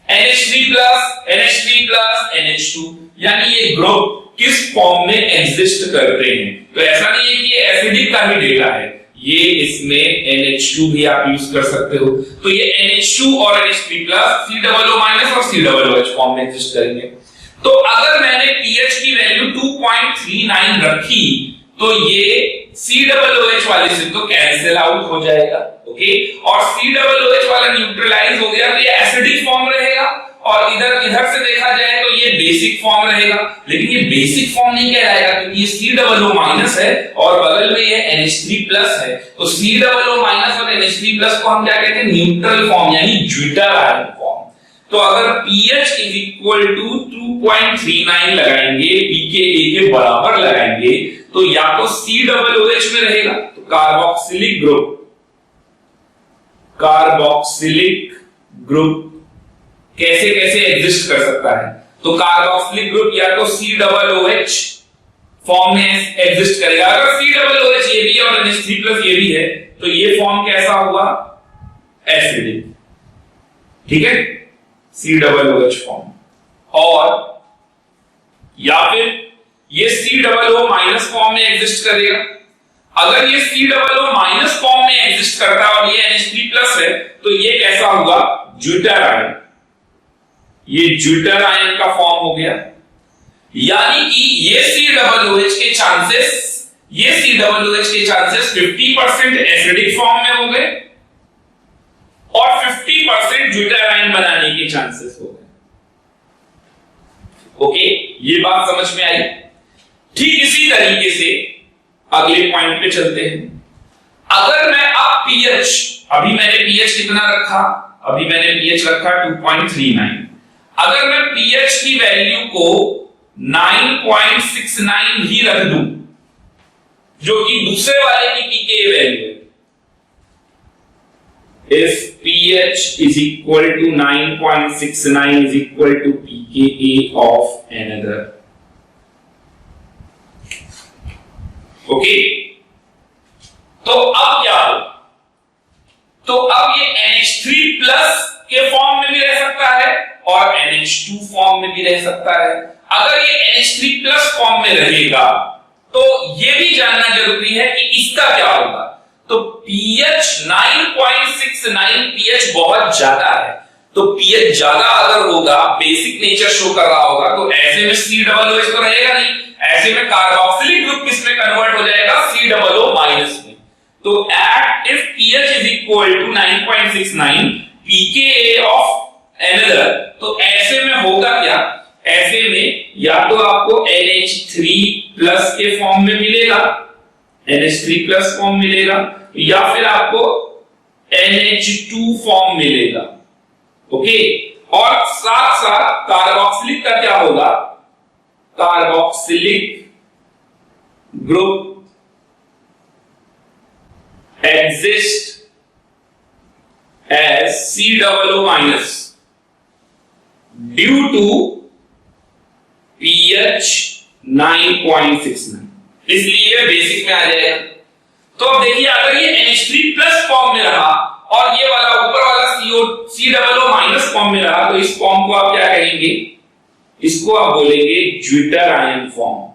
NH3+, NH3+, NH2, यानी ये ग्रुप किस फॉर्म में एग्जिस्ट करते हैं। तो ऐसा नहीं है कि ये एसिडिक का ही डेटा है, ये इसमें NH2 भी आप यूज कर सकते हो। तो ये NH2 और NH3+, COO माइनस और COOH फॉर्म में एग्जिस्ट करेंगे। तो अगर मैंने pH की वैल्यू 2.39 रखी तो ये COOH वाले से तो कैंसिल आउट हो जाएगा। ओके, और COOH वाला न्यूट्रलाइज हो गया तो ये एसिडिक फॉर्म रहेगा और इधर से देखा जाए तो ये बेसिक फॉर्म रहेगा। लेकिन ये बेसिक फॉर्म नहीं कहलाएगा क्योंकि ये COO माइनस है और बगल में ये NH3+ है। तो COO माइनस और NH3+ को हम क्या कहते हैं? न्यूट्रल फॉर्म यानी ज्विटर आयन फॉर्म। तो अगर pH इज इक्वल टू 2.39 लगाएंगे, pKa के बराबर लगाएंगे, तो या तो COOH में रहेगा, तो कार्बोक्सिलिक ग्रुप कैसे कैसे एग्जिस्ट कर सकता है? तो कार्बोक्सिलिक ग्रुप या तो COOH फॉर्म में एग्जिस्ट करेगा। अगर COOH ये भी है और NH3+ ये भी है तो ये फॉर्म कैसा हुआ? एसिडिक, ठीक है, COOH फॉर्म। और या फिर ये COO- फॉर्म में एग्जिस्ट करेगा। अगर ये COO- फॉर्म में एग्जिस्ट करता है और ये NH3+ है तो ये कैसा हुआ? Zwitter ion. ये ज्यूटर आयन का फॉर्म हो गया, यानी कि ये COOH के चांसेस 50% एसिडिक फॉर्म में हो गए और 50% ज्यूटर आयन बनाने के चांसेस हो गए। ओके, ये बात समझ में आई। ठीक इसी तरीके से अगले पॉइंट पे चलते हैं। अगर मैं अब pH, अभी मैंने pH कितना रखा? अभी मैंने pH रखा 2.39। अगर मैं pH की वैल्यू को 9.69 ही रख दूं, जो कि दूसरे वाले की pKa वैल्यू है, if pH is equal to 9.69 is equal to pKa of another, okay, तो अब क्या हो? तो अब ये NH3+ के फॉर्म में भी रह सकता है और NH2 फॉर्म में भी रह सकता है। अगर ये NH3+ फॉर्म में रहेगा तो ये भी जानना जरूरी है कि इसका क्या होगा। तो pH 9.69 pH बहुत ज्यादा है, तो pH ज्यादा अगर होगा, बेसिक नेचर शो कर रहा होगा, तो ऐसे में COOH तो रहेगा नहीं, ऐसे में कार्बोक्सिलिक ग्रुप किस में कन्वर्ट हो जाएगा? COO- में। तो if pH is equal to 9.69 pKa of another, तो ऐसे में होगा क्या? ऐसे में या तो आपको NH3+ के फॉर्म में मिलेगा, NH3+ फॉर्म मिलेगा, या फिर आपको NH2 फॉर्म मिलेगा। ओके, और साथ साथ कार्बोक्सिलिक का क्या होगा? Carboxylic group exist as COO- due to pH 9.69, इसलिए बेसिक में आ जाएगा। तो अब देखिए, अगर ये NH3+ फॉर्म में रहा और ये वाला ऊपर वाला COO- फॉर्म में रहा, तो इस फॉर्म को आप क्या कहेंगे? इसको आप बोलेंगे ज्यूटर आयन फॉर्म।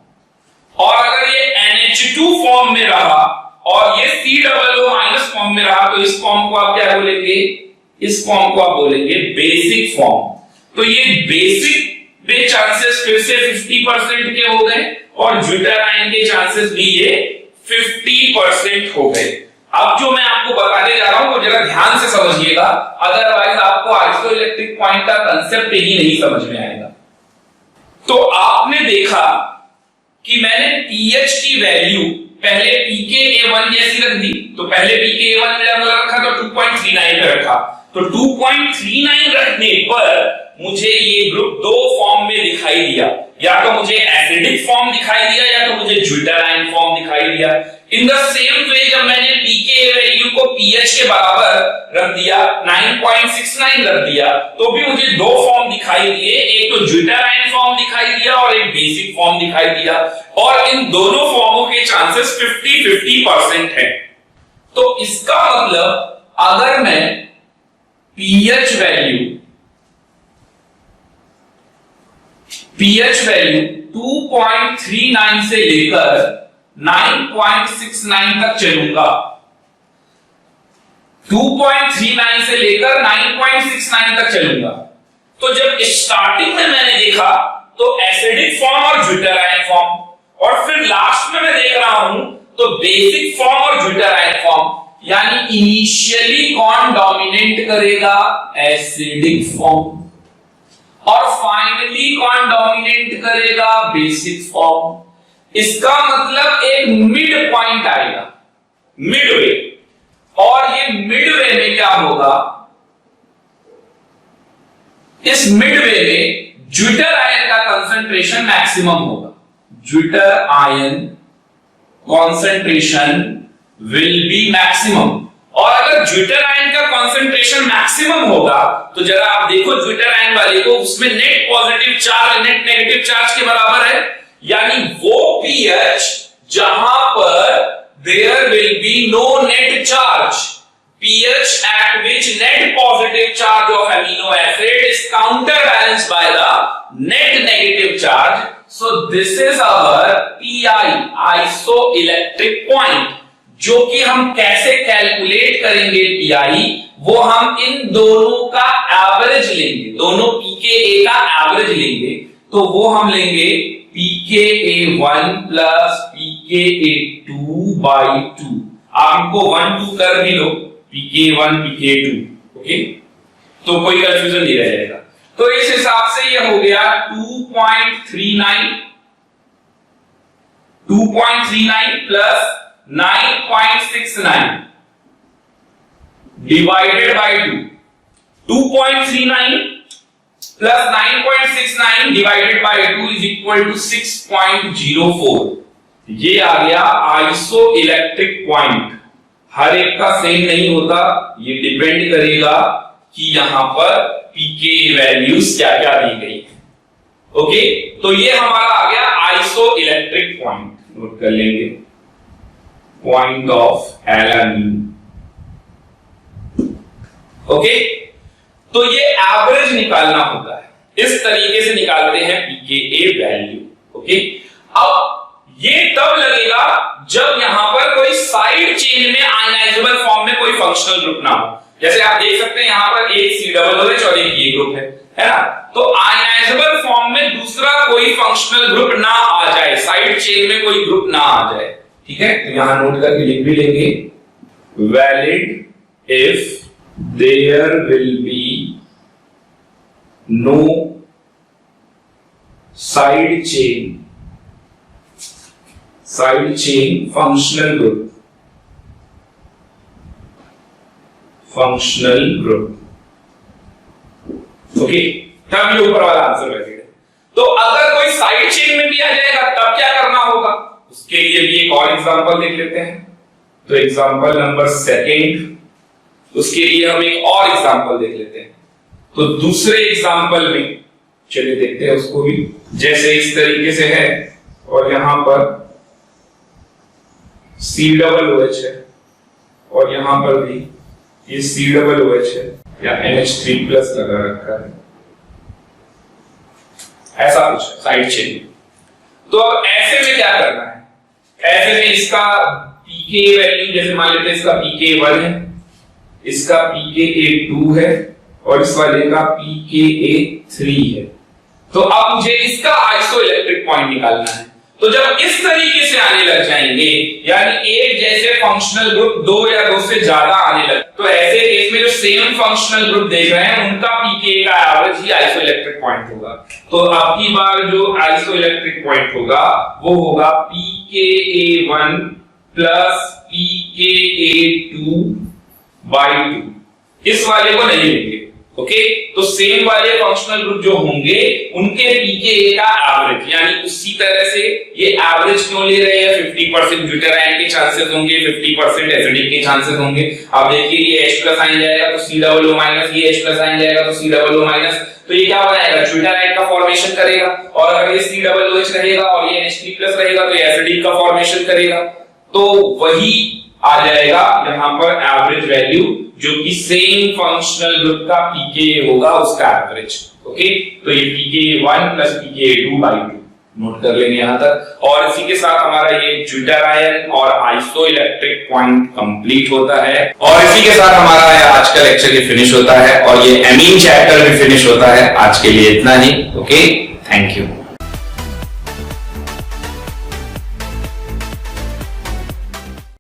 और अगर ये NH2 फॉर्म में रहा और ये COO- फॉर्म में रहा, तो इस फॉर्म को आप क्या बोलेंगे? इस फॉर्म को आप बोलेंगे बेसिक फॉर्म। तो ये बेसिक पे चांसेस फिर से 50% के हो गए और ज्यूटर आयन के चांसेस भी ये 50% हो गए। अब जो मैं आपको बताने जा रहा हूं वो जरा ध्यान से समझिएगा, अदरवाइज आपको आइसोइलेक्ट्रिक पॉइंट का कांसेप्ट ही नहीं समझ में आएगा। तो आपने देखा कि मैंने pH की वैल्यू पहले pKa1 जैसी रख दी, तो पहले pKa1 मेरा रखा तो 2.39 पे रखा, तो 2.39 रखने पर मुझे ये ग्रुप दो फॉर्म में दिखाई दिया, या तो मुझे एसिडिक फॉर्म दिखाई दिया या तो मुझे ज्यूटर आयन फॉर्म दिखाई दिया। इन द सेम वे जब मैंने pKa वैल्यू को pH के बराबर रख दिया, 9.69 रख दिया, तो भी मुझे दो फॉर्म दिखाई दिए, एक तो ज्यूटर आयन फॉर्म दिखाई दिया और एक बेसिक फॉर्म दिखाई दिया, और इन दोनों फॉर्मों के चांसेस 50-50% है। तो इसका मतलब अगर मैं pH वैल्यू 2.39 से लेकर 9.69 तक चलूंगा, 2.39 से लेकर 9.69 तक चलूंगा, तो जब स्टार्टिंग में मैंने देखा तो एसिडिक फॉर्म और ज्यूटर आयन फॉर्म, और फिर लास्ट में मैं देख रहा हूं तो बेसिक फॉर्म और ज्यूटर आयन फॉर्म, यानी इनिशियली कौन डोमिनेट करेगा? एसिडिक फॉर्म, और फाइनली कौन डोमिनेट करेगा? Basic form. इसका मतलब एक मिड पॉइंट आएगा, मिडवे, और ये मिडवे में क्या होगा? इस मिडवे में ज्यूटर आयन का कंसंट्रेशन मैक्सिमम होगा, zwitter ion concentration will be maximum. और अगर ज्विटर आयन का कॉन्सेंट्रेशन मैक्सिमम होगा तो जरा आप देखो ज्विटर आयन वाले को, उसमें net positive charge net negative charge के बराबर है, यानी वो पीएच जहां पर there will be no net charge, pH at which net positive charge of amino acid is counterbalanced by the net negative charge. So this is our PI, isoelectric point, जो कि हम कैसे कैलकुलेट करेंगे PI, वो हम इन दोनों का average लेंगे, दोनों pKa का एवरेज लेंगे, तो वो हम लेंगे pKa1 plus pKa2 by 2। आप इनको 1 2 कर भी लो, pKa1 pKa2, ओके, तो कोई कंफ्यूजन नहीं रह जाएगा। तो इस हिसाब से ये हो गया 2.39 plus 9.69 divided by 2। 2.39 plus 9.69 divided by 2 is equal to 6.04। ये आ गया आइसो इलेक्ट्रिक पॉइंट। हर एक का सेम नहीं होता, ये डिपेंड करेगा कि यहां पर पीके वैल्यूज क्या क्या दी गई है। ओके, तो ये हमारा आ गया आइसो इलेक्ट्रिक पॉइंट, नोट कर लेंगे, पॉइंट ऑफ एलानीन। ओके, तो ये एवरेज निकालना होता है, इस तरीके से निकालते हैं पीके वैल्यू। ओके, अब ये तब लगेगा जब यहां पर कोई साइड चेन में आयनाइजेबल फॉर्म में कोई फंक्शनल ग्रुप ना हो। जैसे आप देख सकते हैं यहां पर एक COOH और एक ये ग्रुप है ना, तो आयनाइजेबल फॉर्म में दूसरा कोई फंक्शनल ग्रुप ना आ जाए, साइड चेन में कोई ग्रुप ना आ जाए। ठीक है, तो यहां नोट करके लिख भी लेंगे, valid if there will be no side chain functional group। Okay, तब ये ऊपर वाला आंसर बैठेगा। तो अगर कोई साइड चेन में भी आ जाएगा तब क्या करना होगा, उसके लिए भी एक और एग्जांपल देख लेते हैं। तो एग्जांपल नंबर 2, उसके लिए हम एक और एग्जांपल देख लेते हैं। तो दूसरे एग्जांपल में चलिए देखते हैं उसको भी, जैसे इस तरीके से है और यहां पर COOH है और यहां पर भी ये COOH है या NH3 प्लस लगा रखा है, ऐसा कुछ है साइड चेन। तो अब ऐसे में क्या करना है, ऐसे में इसका pK वैल्यू, जैसे मान लेते हैं इसका pK1 है, इसका pKa2 है और इस वाले का pKa3 है। तो अब मुझे इसका आइसोइलेक्ट्रिक पॉइंट निकालना है। तो जब इस तरीके से आने लग जाएंगे, यानी एक जैसे फंक्शनल ग्रुप 2 या 2 से ज्यादा आने लग, तो ऐसे केस में जो सेम फंक्शनल ग्रुप देख रहे हैं उनका पीके का एवरेज ही आइसोइलेक्ट्रिक पॉइंट होगा। तो अब की बार जो आइसोइलेक्ट्रिक पॉइंट होगा वो होगा pKa1 प्लस pKa2 बाय 2। इस वाले को नहीं लेंगे। ओके, तो सेम वाले फंक्शनल ग्रुप जो होंगे उनके pKa का एवरेज, यानी उसी तरह से ये एवरेज क्यों ले रहे हैं, 50% ज्विटर आयन के चांसेस होंगे, 50% एसिडिक के चांसेस होंगे। अब देखिए ये H+ आयन जाएगा तो COO-, ये H+ आयन जाएगा तो COO-, तो ये क्या बनाएगा, ज्विटर आयन का फॉर्मेशन करेगा। और अगर ये COOH रहेगा और ये NH3+ रहेगा तो ये एसिडिक का फॉर्मेशन करेगा। तो वही आ जाएगा यहां पर एवरेज वैल्यू, जो कि सेम फंक्शनल ग्रुप का pKa होगा, उसका एवरेज। ओके, तो ये pKa1 plus pKa2 bye 2 note कर लेंगे यहां तक। और इसी के साथ हमारा ये ज्विटर आयन और आइसो इलेक्ट्रिक पॉइंट कंप्लीट होता है। और इसी के साथ हमारा आज का लेक्चर ये फिनिश होता है और ये एमीन चैप्टर भी फिनिश होता है। आज के लिए इतना ही। Okay, thank you.